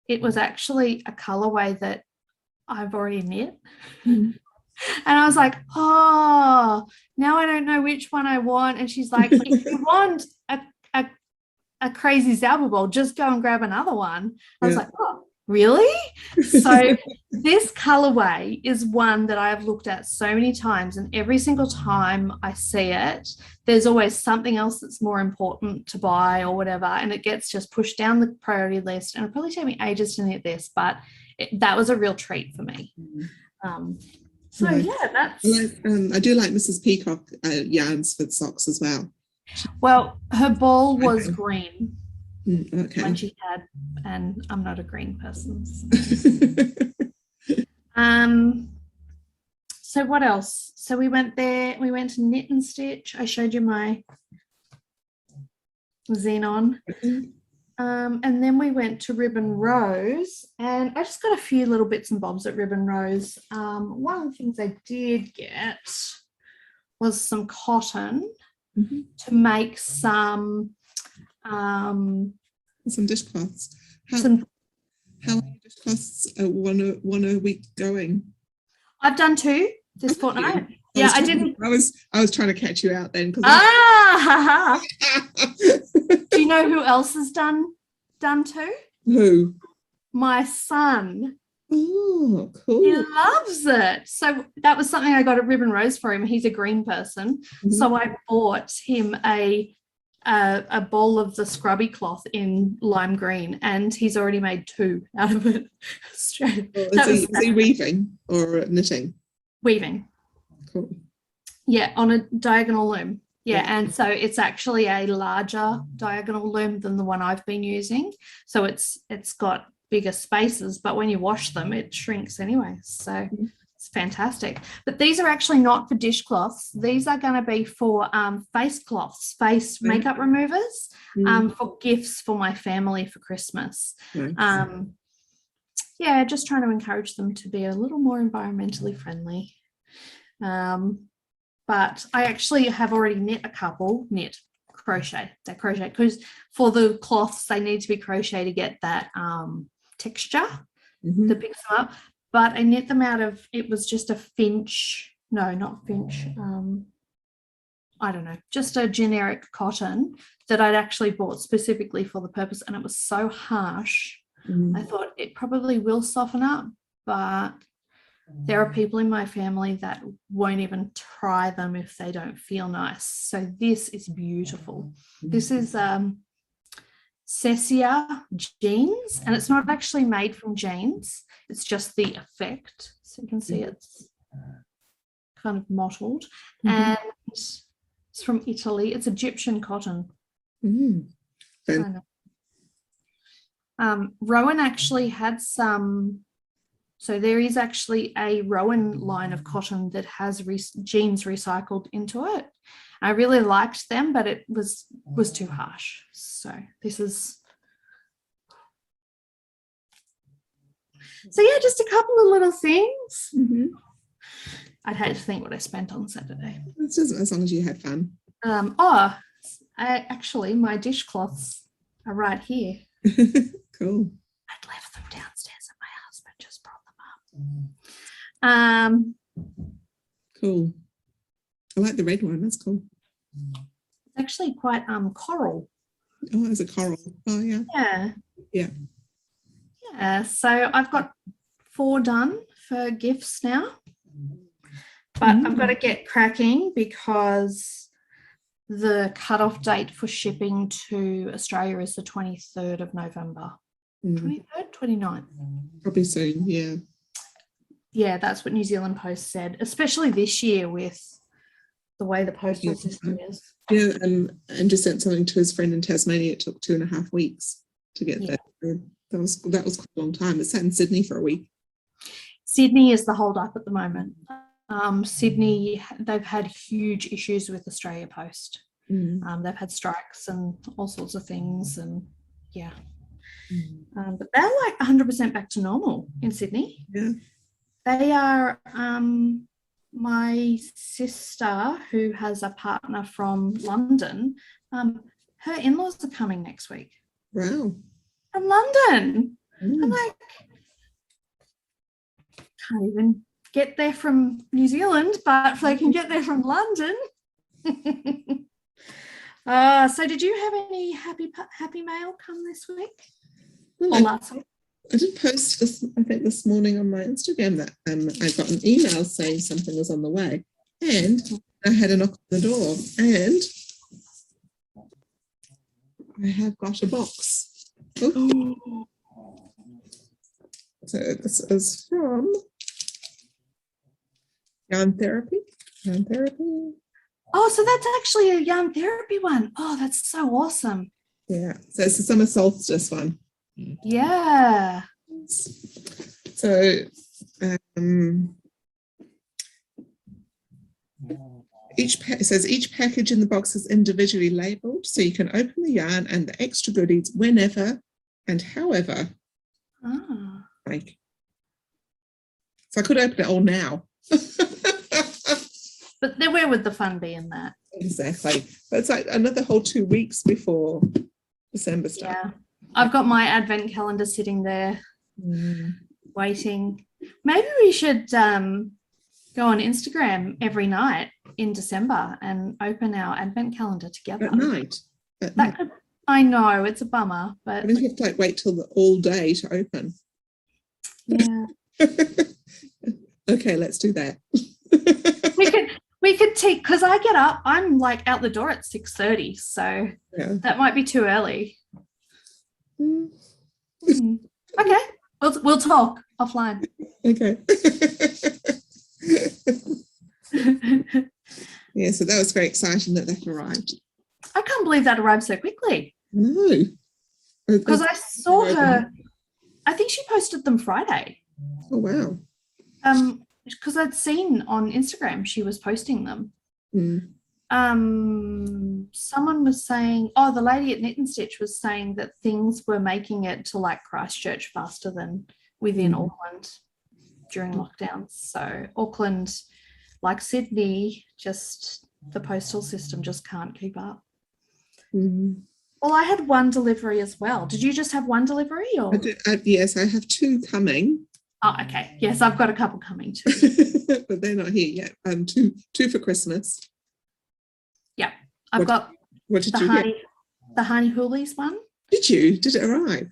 it was actually a colourway that I've already knit. And I was like, oh, now I don't know which one I want. And she's like, if you want a crazy Zauberball, just go and grab another one. I was like, oh, really? So this colorway is one that I've looked at so many times, and every single time I see it, there's always something else that's more important to buy or whatever, and it gets just pushed down the priority list. And it'll probably take me ages to knit this, but that was a real treat for me. So Nice. yeah, that's. I do like Mrs. Peacock yarns for socks as well. Well, her ball was green Okay. when she had, and I'm not a green person. So what else? So we went there. We went to Knit and Stitch. I showed you my Xenon. And then we went to Ribbon Rose, and I just got a few little bits and bobs at Ribbon Rose. One of the things I did get was some cotton to make some dishcloths. How long are dishcloths one a week going? I've done 2 this fortnight. Yeah, I didn't. I was trying to catch you out then. Do you know who else has done 2? Who? My son. Oh, cool. He loves it. So that was something I got at Ribbon Rose for him. He's a green person. So I bought him a ball of the scrubby cloth in lime green, and he's already made 2 out of it. Is he weaving or knitting? Weaving. Cool. Yeah, on a diagonal loom. Yeah, and so it's actually a larger diagonal loom than the one I've been using. So it's got bigger spaces, but when you wash them, it shrinks anyway. So it's fantastic. But these are actually not for dishcloths. These are going to be for face cloths, face makeup removers, for gifts for my family for Christmas. Nice. Yeah, just trying to encourage them to be a little more environmentally friendly. But I actually have already knit a couple, crochet because for the cloths they need to be crochet to get that texture that picks them up. But I knit them out of, it was just a Finch, no, not Finch, I don't know, just a generic cotton that I'd actually bought specifically for the purpose, and it was so harsh. I thought it probably will soften up, but there are people in my family that won't even try them if they don't feel nice. So this is beautiful. This is Cecia jeans, and it's not actually made from jeans. It's just the effect. So you can see it's kind of mottled, and it's from Italy. It's Egyptian cotton. Rowan actually had some. So there is actually a Rowan line of cotton that has jeans recycled into it. I really liked them, but it was too harsh. So this is. So yeah, just a couple of little things. I'd hate to think what I spent on Saturday. It's just as long as you had fun. Actually, my dishcloths are right here. Cool. I'd left them downstairs and my husband just brought them up. Cool. I like the red one. That's cool. It's actually quite coral. Oh, it's a coral. Oh, yeah. Yeah. So I've got 4 done for gifts now, but I've got to get cracking because the cutoff date for shipping to Australia is the 23rd of November. 23rd, 29th. Probably soon, yeah. Yeah, that's what New Zealand Post said, especially this year with the way the postal system is. Yeah, and just sent something to his friend in Tasmania. It took 2.5 weeks to get that. That was quite a long time. It sat in Sydney for a week. Sydney is the hold up at the moment. Sydney, they've had huge issues with Australia Post. They've had strikes and all sorts of things, and but they're like 100% back to normal in Sydney. Yeah, they are. My sister, who has a partner from London, her in-laws are coming next week. Wow. From London. I'm like, can't even get there from New Zealand, but if they can get there from London. So did you have any happy mail come this week? Well, or last week? I did post this, I think this morning on my Instagram that I got an email saying something was on the way, and I had a knock on the door, and I have got a box. Oh. So this is from Yarn Therapy. Yarn Therapy. Oh, so that's actually a yarn therapy one. Oh, that's so awesome. Yeah. So it's the summer solstice one. Yeah. So it says each package in the box is individually labeled, so you can open the yarn and the extra goodies whenever and however. Oh. Like, so I could open it all now. But then where would the fun be in that? Exactly. But it's like another whole 2 weeks before December starts. Yeah. I've got my advent calendar sitting there waiting. Maybe we should go on Instagram every night in December and open our advent calendar together. At night. I know it's a bummer, but I mean, you have to like wait till all day to open. Yeah. Okay, let's do that. we could take, because I get up, I'm like out the door at 6:30, so yeah. That might be too early. Okay, we'll talk offline. Okay. Yeah, so that was very exciting that arrived. I can't believe that arrived so quickly. No. Because I saw her, I think she posted them Friday. Oh, wow. Because I'd seen on Instagram she was posting them. Someone was saying, the lady at Knit and Stitch was saying that things were making it to like Christchurch faster than within Auckland during lockdowns. So Auckland, like Sydney, just the postal system just can't keep up. Well, I had one delivery as well. Did you just have one delivery? Or? Yes, I have 2 coming. Oh, okay. Yes, I've got a couple coming too. But they're not here yet. Two for Christmas. Yeah, I've got what did you get? The Harney Hoolies one. Did you? Did it arrive?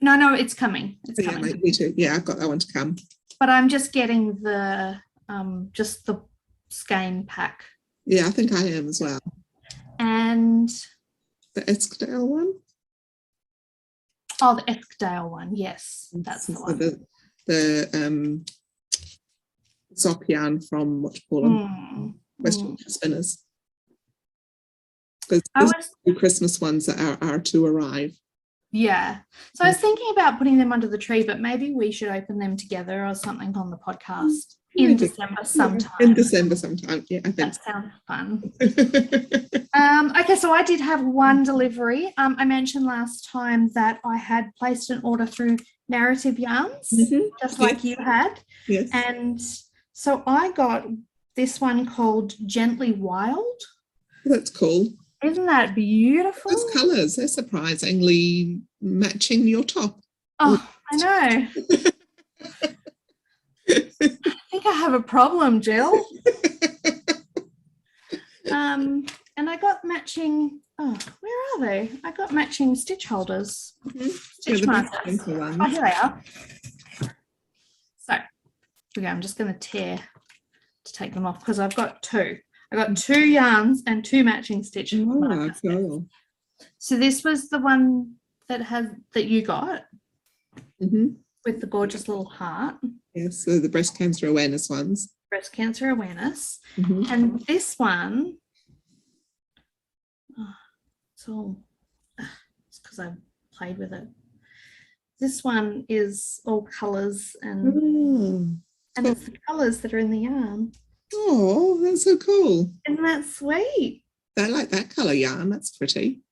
No, it's coming. It's coming. Yeah, me too. Yeah, I've got that one to come. But I'm just getting the just the skein pack. Yeah, I think I am as well. And the Eskdale one. Oh, the Eskdale one. Yes, that's the one. The sock yarn from what you call them, Western Spinners. Because the Christmas ones that are to arrive. Yeah. So I was thinking about putting them under the tree, but maybe we should open them together or something on the podcast in December sometime. In December sometime, yeah, I think. That sounds fun. Okay, so I did have one delivery. I mentioned last time that I had placed an order through Narrative Yarns, just like you had. Yes. And so I got this one called Gently Wild. That's cool. Isn't that beautiful? Those colours, they're surprisingly matching your top. Oh, I know. I think I have a problem, Jill. And I got matching, where are they? I got matching stitch holders. Stitch markers. Oh, here they are. So, here we go. I'm just going to tear to take them off because I've got 2. I got 2 yarns and 2 matching stitch markers. Cool. So this was the one that you got with the gorgeous little heart. Yes, so the breast cancer awareness ones. Breast cancer awareness. And this one, it's because I played with it. This one is all colours and it's the colours that are in the yarn. Oh, that's so cool. Isn't that sweet? I like that colour yarn. That's pretty.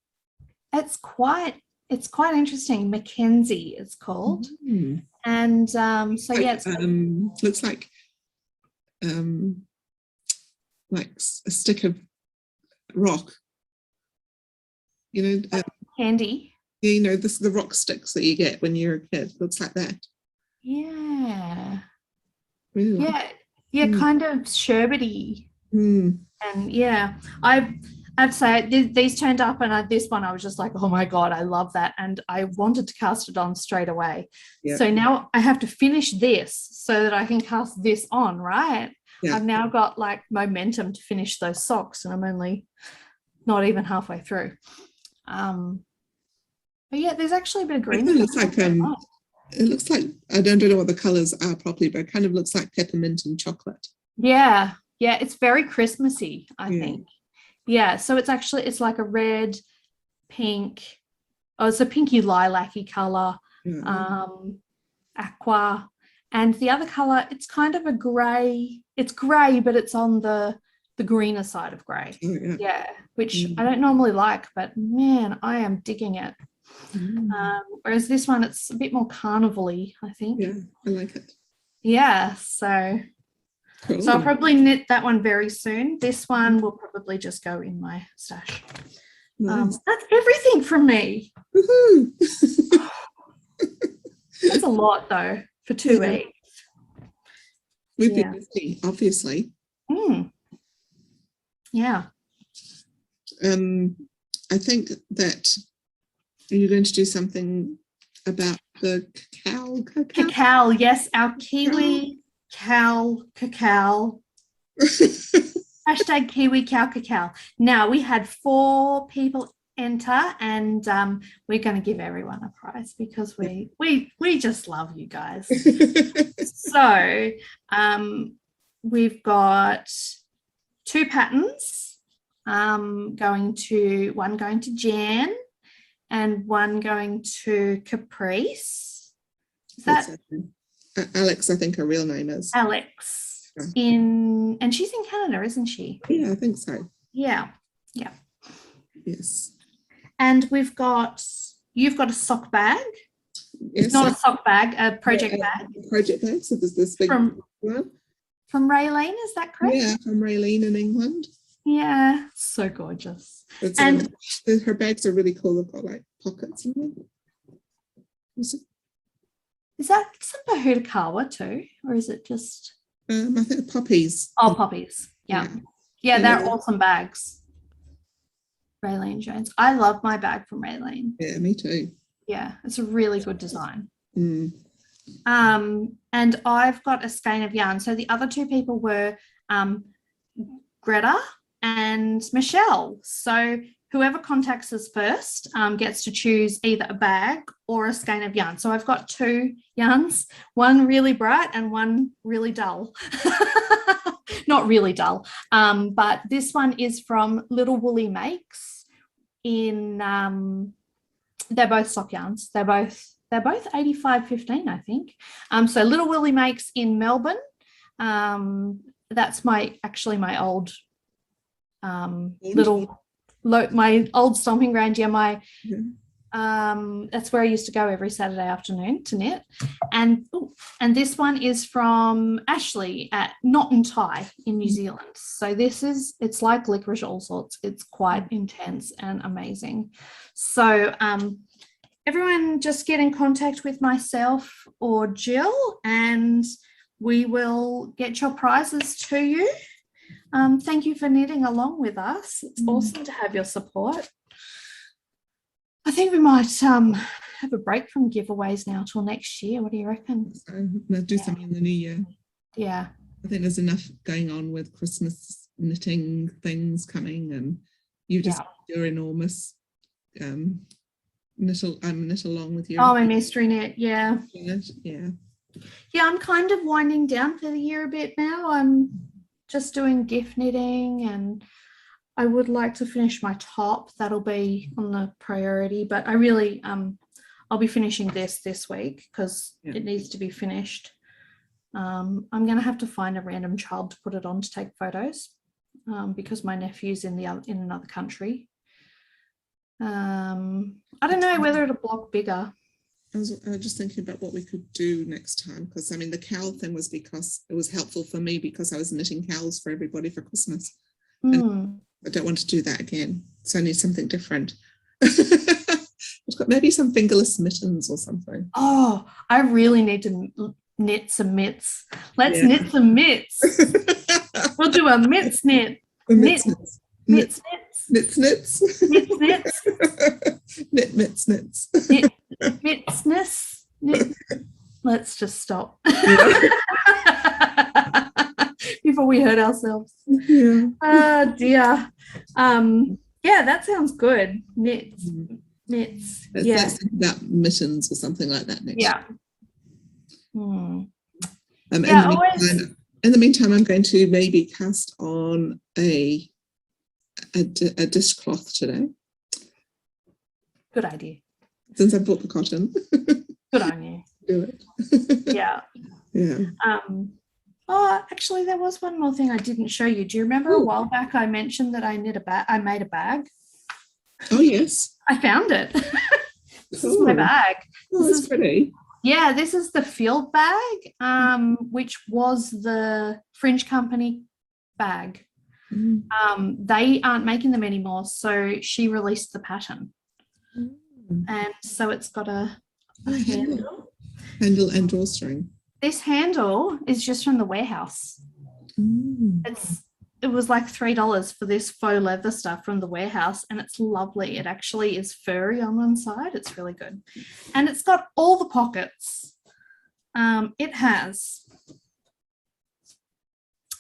It's quite interesting. Mackenzie it's called. And so yeah, it's looks like a stick of rock. You know, candy. Yeah, you know, the rock sticks that you get when you're a kid. Looks like that. Yeah. Really? Yeah, kind of sherbety. And yeah, I have to say these turned up, and this one I was just like, oh my God, I love that. And I wanted to cast it on straight away. Yeah. So now I have to finish this so that I can cast this on, right? Yeah. I've now got like momentum to finish those socks, and I'm only not even halfway through. But yeah, there's actually a bit of green. It's like It looks like, I don't know what the colours are properly, but it kind of looks like peppermint and chocolate. Yeah, yeah, it's very Christmassy, I Yeah. think. Yeah, so it's like a red, pink, oh, it's a pinky lilac-y color, Yeah. aqua, and the other color, it's kind of a gray. It's gray, but it's on the greener side of gray. Oh, yeah. Yeah, which Mm. I don't normally like, but man, I am digging it. Whereas this one, it's a bit more carnival-y, I think. Yeah, I like it. Yeah, so Cool. I'll probably knit that one very soon. This one will probably just go in my stash. Nice. That's everything from me. Woohoo! That's a lot though for 2 weeks. We've been busy, obviously. Yeah. I think that you're going to do something about the cacao. Cacao, yes, our Kiwi cow cacao. Hashtag Kiwi cow cacao. Now we had 4 people enter, and we're going to give everyone a prize because we just love you guys. So we've got 2 patterns, one going to Jan and one going to Caprice. Is that Alex? I think her real name is Alex. And she's in Canada, isn't she? Yeah, I think so. Yeah. Yes. And you've got a sock bag. Yes, not a sock bag, a project bag. Project bag. So there's this big one. From Raylene, is that correct? Yeah, from Raylene in England. Yeah, so gorgeous. And her bags are really cool. They've got like pockets in them. Is that some Bahutakawa too, or is it just? I think poppies. Oh, poppies. Yeah, they're awesome bags. Raylene Jones. I love my bag from Raylene. Yeah, me too. Yeah, it's a really good design. Mm. And I've got a skein of yarn. So the other 2 people were Greta and Michelle. So whoever contacts us first gets to choose either a bag or a skein of yarn. So I've got 2 yarns, one really bright and one really dull. Not really dull, but this one is from Little Woolly Makes in, they're both sock yarns. They're both 85.15, I think. So Little Woolly Makes in Melbourne. That's my old my old stomping ground. Yeah, that's where I used to go every Saturday afternoon to knit. And this one is from Ashley at Knot and Tie in New Zealand. So it's like licorice all sorts. It's quite intense and amazing. So everyone just get in contact with myself or Jill and we will get your prizes to you. Thank you for knitting along with us. It's awesome to have your support. I think we might have a break from giveaways now till next year. What do you reckon? We'll do something in the new year. Yeah. I think there's enough going on with Christmas knitting things coming, and you just do your enormous knit along with you. Oh, my mystery knit, yeah. Yeah. Yeah, I'm kind of winding down for the year a bit now. I'm just doing gift knitting, and I would like to finish my top. That'll be on the priority, but I really I'll be finishing this week because it needs to be finished. I'm going to have to find a random child to put it on to take photos because my nephew's in another country. I don't know whether it'll block bigger. I was just thinking about what we could do next time, because I mean the cowl thing was because it was helpful for me because I was knitting cowls for everybody for Christmas. And I don't want to do that again, so I need something different. I've got maybe some fingerless mittens or something. Oh, I really need to knit some mitts. Let's knit some mitts. We'll do a mitts knit. Mitts knits. Mitts knits. Knits knits. Mitts knits. Knit mitts knits. Mitts knits. Let's just stop. Before we hurt ourselves. Yeah. Oh dear. Yeah, that sounds good. Knits. Let's think about mittens or something like that next year. Hmm. In Yeah, the meantime, I'm going to maybe cast on a dishcloth today. Good idea. Since I bought the cotton. Good on you. Do it. Yeah. Yeah. Oh, actually, there was one more thing I didn't show you. Do you remember a while back I mentioned that I made a bag? Oh, yes. I found it. This is my bag. Oh, it's pretty. Yeah, this is the field bag, which was the Fringe Company bag. They aren't making them anymore, so she released the pattern. And so it's got a handle. Handle and drawstring. This handle is just from the warehouse. It was like $3 for this faux leather stuff from the warehouse, and it's lovely. It actually is furry on one side. It's really good. And it's got all the pockets.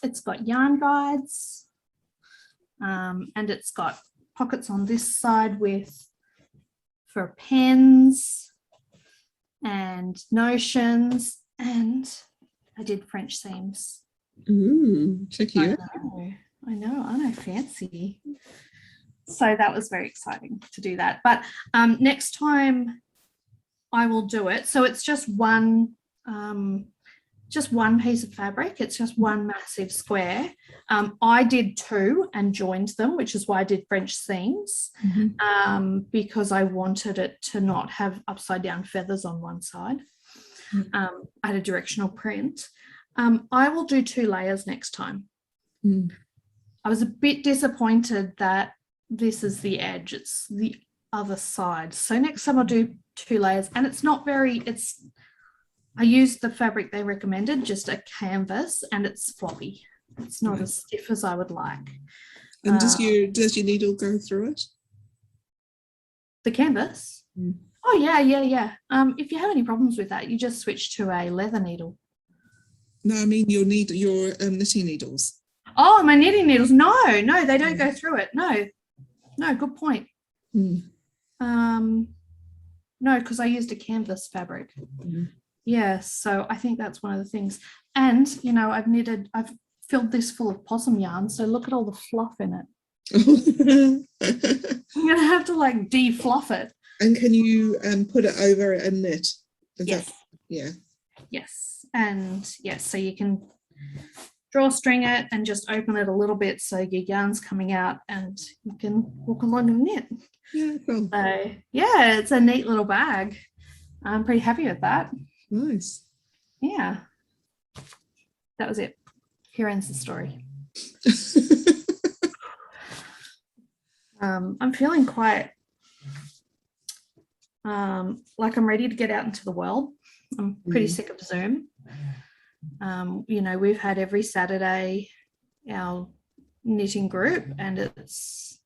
It's got yarn guides, and it's got pockets on this side for pens and notions, and I did French seams. Ooh, check you. I know, aren't I fancy? So that was very exciting to do that. But next time I will do it. So it's just one piece of fabric. It's just one massive square. I did two and joined them, which is why I did French seams, because I wanted it to not have upside down feathers on one side. I had a directional print. I will do 2 layers next time. I was a bit disappointed that this is the edge. It's the other side. So next time I'll do 2 layers, and it's not very, I used the fabric they recommended, just a canvas, and it's floppy. It's not as stiff as I would like. And does your needle go through it? The canvas? Oh, yeah. If you have any problems with that, you just switch to a leather needle. No, I mean your knitting needles. Oh, my knitting needles. No, they don't go through it. No, good point. No, because I used a canvas fabric. Yeah, so I think that's one of the things. And, I've filled this full of possum yarn, so look at all the fluff in it. I'm going to have to like de-fluff it. And can you put it over a knit? Yes. Yes. And yes, so you can drawstring it and just open it a little bit so your yarn's coming out and you can walk along and knit. Yeah, cool. So yeah, it's a neat little bag. I'm pretty happy with that. Nice. Yeah. That was it. Here ends the story. I'm feeling quite like I'm ready to get out into the world. I'm pretty sick of Zoom. We've had every Saturday our knitting group, and it's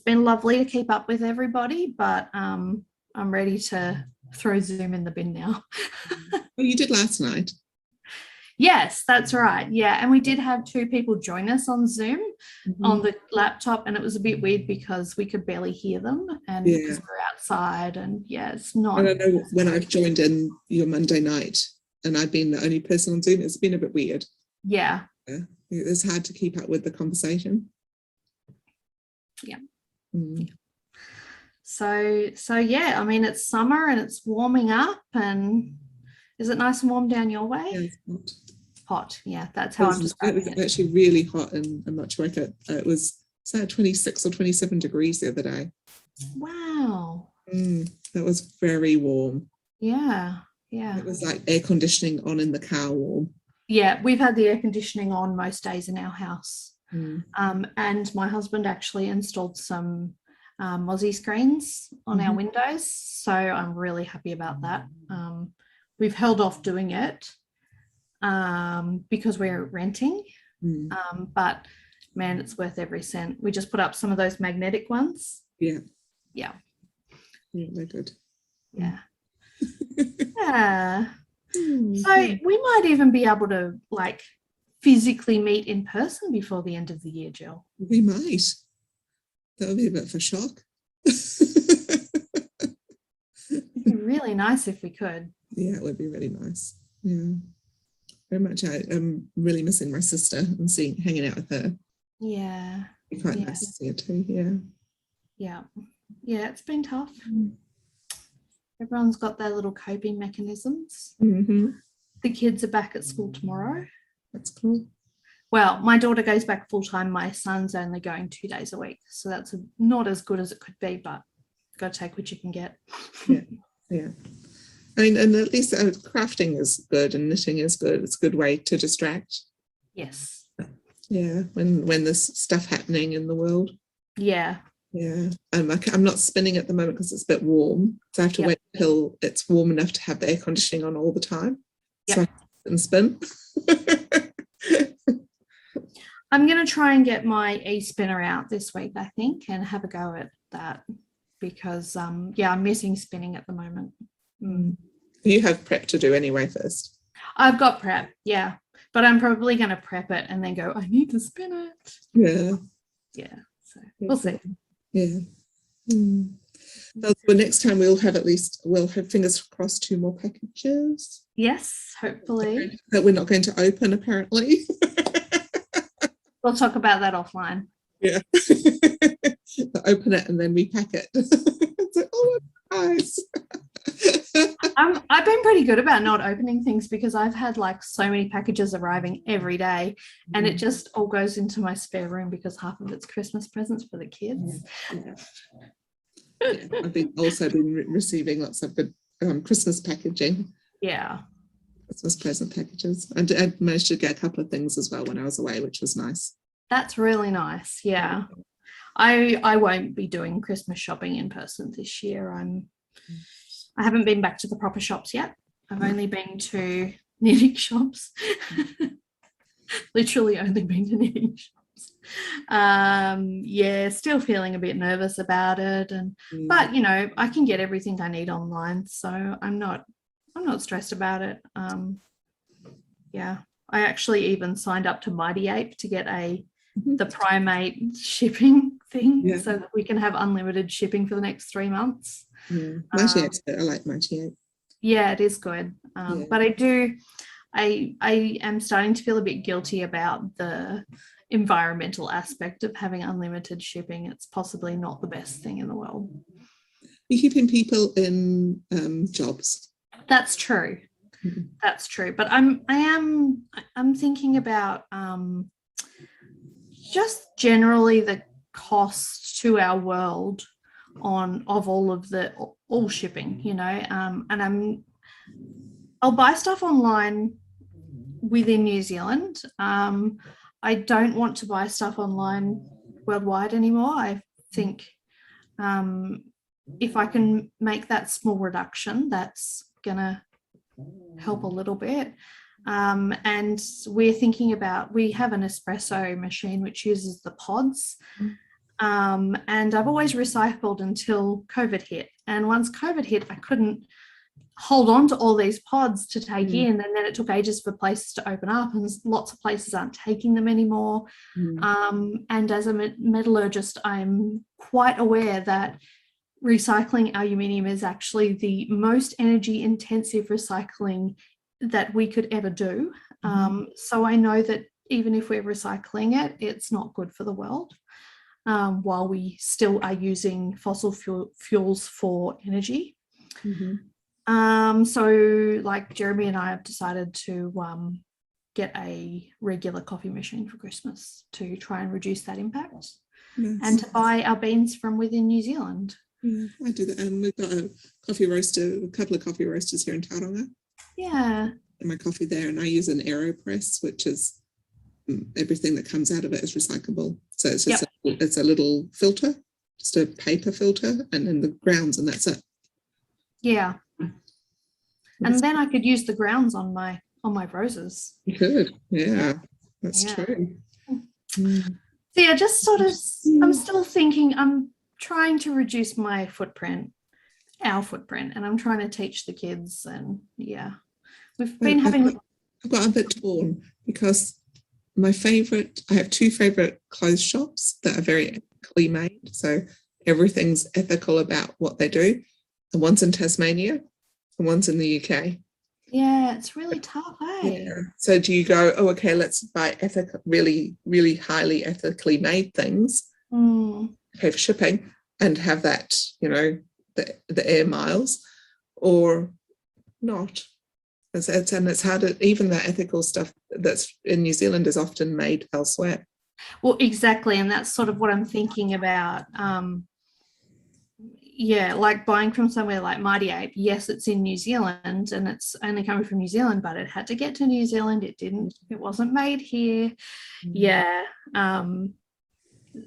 been lovely to keep up with everybody, but I'm ready to throw Zoom in the bin now. Well, you did last night. Yes, that's right. Yeah, and we did have 2 people join us on Zoom on the laptop, and it was a bit weird because we could barely hear them, and because we're outside, and it's not. I don't know, when I've joined in your Monday night and I've been the only person on Zoom, it's been a bit weird. Yeah. It's hard to keep up with the conversation. Yeah. So yeah, I mean, it's summer and it's warming up, and is it nice and warm down your way? Yeah, it's hot. Hot, yeah, that's how I'm describing it. It was actually really hot in Motueka. It was 26 or 27 degrees the other day. Wow. That was very warm. Yeah. It was like air conditioning on in the car warm. Yeah, we've had the air conditioning on most days in our house. And my husband actually installed some Mozzie screens on our windows, so I'm really happy about that. We've held off doing it because we're renting, but man, it's worth every cent. We just put up some of those magnetic ones. Yeah, they're good. Yeah. So we might even be able to like physically meet in person before the end of the year, Jill. We might. That would be a bit of a shock. It'd be really nice if we could. Yeah, it would be really nice. Yeah. Very much. I'm really missing my sister and hanging out with her. Yeah. It's quite nice to see her too. Yeah. Yeah. Yeah, it's been tough. Everyone's got their little coping mechanisms. Mm-hmm. The kids are back at school tomorrow. That's cool. Well, my daughter goes back full time. My son's only going 2 days a week. So that's not as good as it could be, but got to take what you can get. Yeah. Yeah. I mean, and at least crafting is good and knitting is good. It's a good way to distract. Yes. Yeah. When there's stuff happening in the world. Yeah. Yeah. I'm not spinning at the moment because it's a bit warm. So I have to wait until it's warm enough to have the air conditioning on all the time. So I can spin. I'm going to try and get my e-spinner out this week, I think, and have a go at that because, I'm missing spinning at the moment. You have prep to do anyway first. I've got prep, yeah, but I'm probably going to prep it and then go, I need to spin it. Yeah. Yeah, so we'll see. Yeah. So next time we'll have fingers crossed 2 more packages. Yes, hopefully. That we're not going to open, apparently. We'll talk about that offline. Yeah. Open it and then repack it. It's like, oh, nice. I've been pretty good about not opening things because I've had like so many packages arriving every day and it just all goes into my spare room because half of it's Christmas presents for the kids. I've also been receiving lots of good Christmas packaging. Yeah. Christmas present packages. I managed to get a couple of things as well when I was away, which was nice. That's really nice. Yeah. I won't be doing Christmas shopping in person this year. I haven't been back to the proper shops yet. I've only been to knitting shops. Literally only been to knitting shops. Still feeling a bit nervous about it. But I can get everything I need online. So I'm not stressed about it. I actually even signed up to Mighty Ape to get the Primate shipping thing so that we can have unlimited shipping for the next 3 months. Mighty Ape's good. I like Mighty Ape. Yeah, it is good. But I am starting to feel a bit guilty about the environmental aspect of having unlimited shipping. It's possibly not the best thing in the world. You're keeping people in jobs. That's true. That's true. But I'm thinking about just generally the cost to our world of all shipping, and I'll buy stuff online within New Zealand. I don't want to buy stuff online worldwide anymore. I think if I can make that small reduction, that's gonna help a little bit. And we're thinking about, we have an espresso machine which uses the pods. And I've always recycled until COVID hit. And once COVID hit, I couldn't hold on to all these pods to take in. And then it took ages for places to open up and lots of places aren't taking them anymore. And as a metallurgist, I'm quite aware that recycling aluminium is actually the most energy intensive recycling that we could ever do. So I know that even if we're recycling it, it's not good for the world. While we still are using fossil fuels for energy. So like Jeremy and I have decided to get a regular coffee machine for Christmas to try and reduce that impact. And to buy our beans from within New Zealand. Yeah, I do that. And we've got a couple of coffee roasters here in Tauranga. Yeah. And my coffee there, and I use an AeroPress, which is everything that comes out of it is recyclable. So it's just it's a little filter, just a paper filter, and then the grounds, and that's it. Yeah. And then I could use the grounds on my roses. You could, yeah. That's true. So yeah, just sort of, I'm still thinking, I'm trying to reduce my footprint, our footprint, and I'm trying to teach the kids, and we've been having. I've got a bit torn because I have 2 favorite clothes shops that are very ethically made. So everything's ethical about what they do. And one's in Tasmania and one's in the UK. Yeah, it's really tough, eh? Yeah. So do you go, oh, okay, let's buy really, really highly ethically made things, pay for shipping, and have that, the air miles, or not? And it's hard. Even the ethical stuff that's in New Zealand is often made elsewhere. Well, exactly, and that's sort of what I'm thinking about. Yeah, like buying from somewhere like Mighty Ape. Yes, it's in New Zealand and it's only coming from New Zealand, but it had to get to New Zealand. It wasn't made here. Yeah.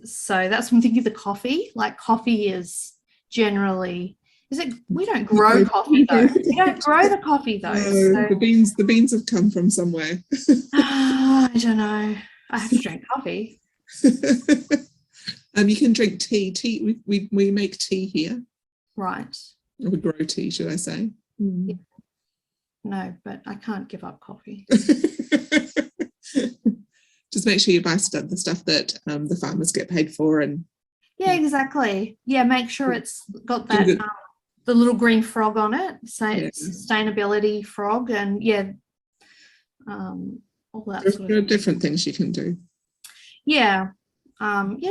So that's when I'm thinking of the coffee. Like coffee is generally, we don't grow coffee though. We don't grow the coffee though. No, So, the beans have come from somewhere. I don't know. I have to drink coffee. You can drink tea. We make tea here. Right. We grow tea, should I say? Yeah. No, but I can't give up coffee. Just make sure you buy the stuff that the farmers get paid for, and yeah, exactly. Yeah, make sure it's got that the little green frog on it. So it's sustainability frog, and all that sort of there are different things you can do. Yeah.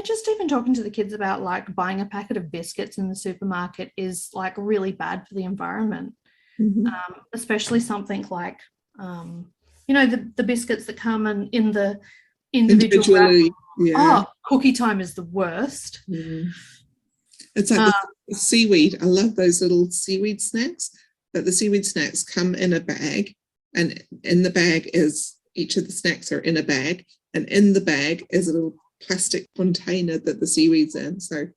Just even talking to the kids about like buying a packet of biscuits in the supermarket is like really bad for the environment. Especially something like the biscuits that come in the individually. Oh, cookie time is the worst. It's like the seaweed. I love those little seaweed snacks, but the seaweed snacks come in a bag, and in the bag is, each of the snacks are in a bag, and in the bag is a little plastic container that the seaweed's in. So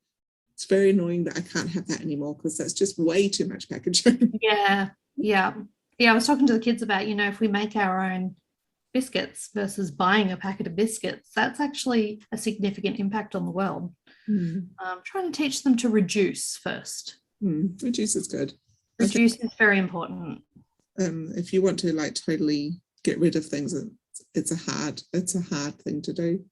it's very annoying that I can't have that anymore, because that's just way too much packaging. Yeah. I was talking to the kids about, if we make our own biscuits versus buying a packet of biscuits, that's actually a significant impact on the world. Trying to teach them to reduce first. Reduce is good. Reduce is very important. If you want to like totally get rid of things, it's a hard thing to do.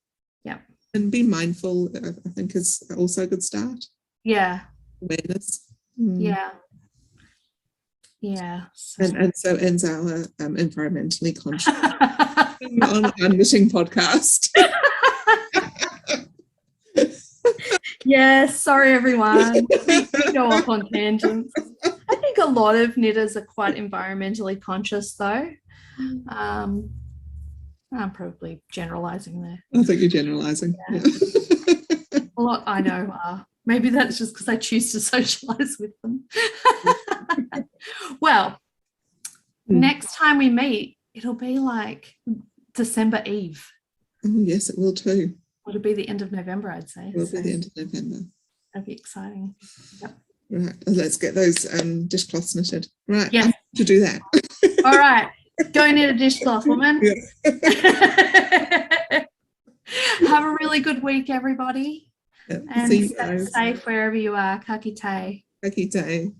Yeah. And be mindful, I think, is also a good start. Yeah. Awareness. Yeah. And so ends our environmentally conscious on Unwitting podcast. Yes, sorry everyone. We go off on tangents. I think a lot of knitters are quite environmentally conscious though. I'm probably generalizing there. I think you're generalizing. Yeah. A lot I know are. Maybe that's just because I choose to socialize with them. Well, next time we meet, it'll be like December Eve. Oh, yes, it will too. It'll be the end of November, I'd say. It'll be the end of November. That'll be exciting. Yep. Right, let's get those dishcloths knitted. Right, yes. To do that. All right, go knit a dishcloth, woman. Have a really good week, everybody. Yep. And stay safe wherever you are. Ka kite. Ka kite.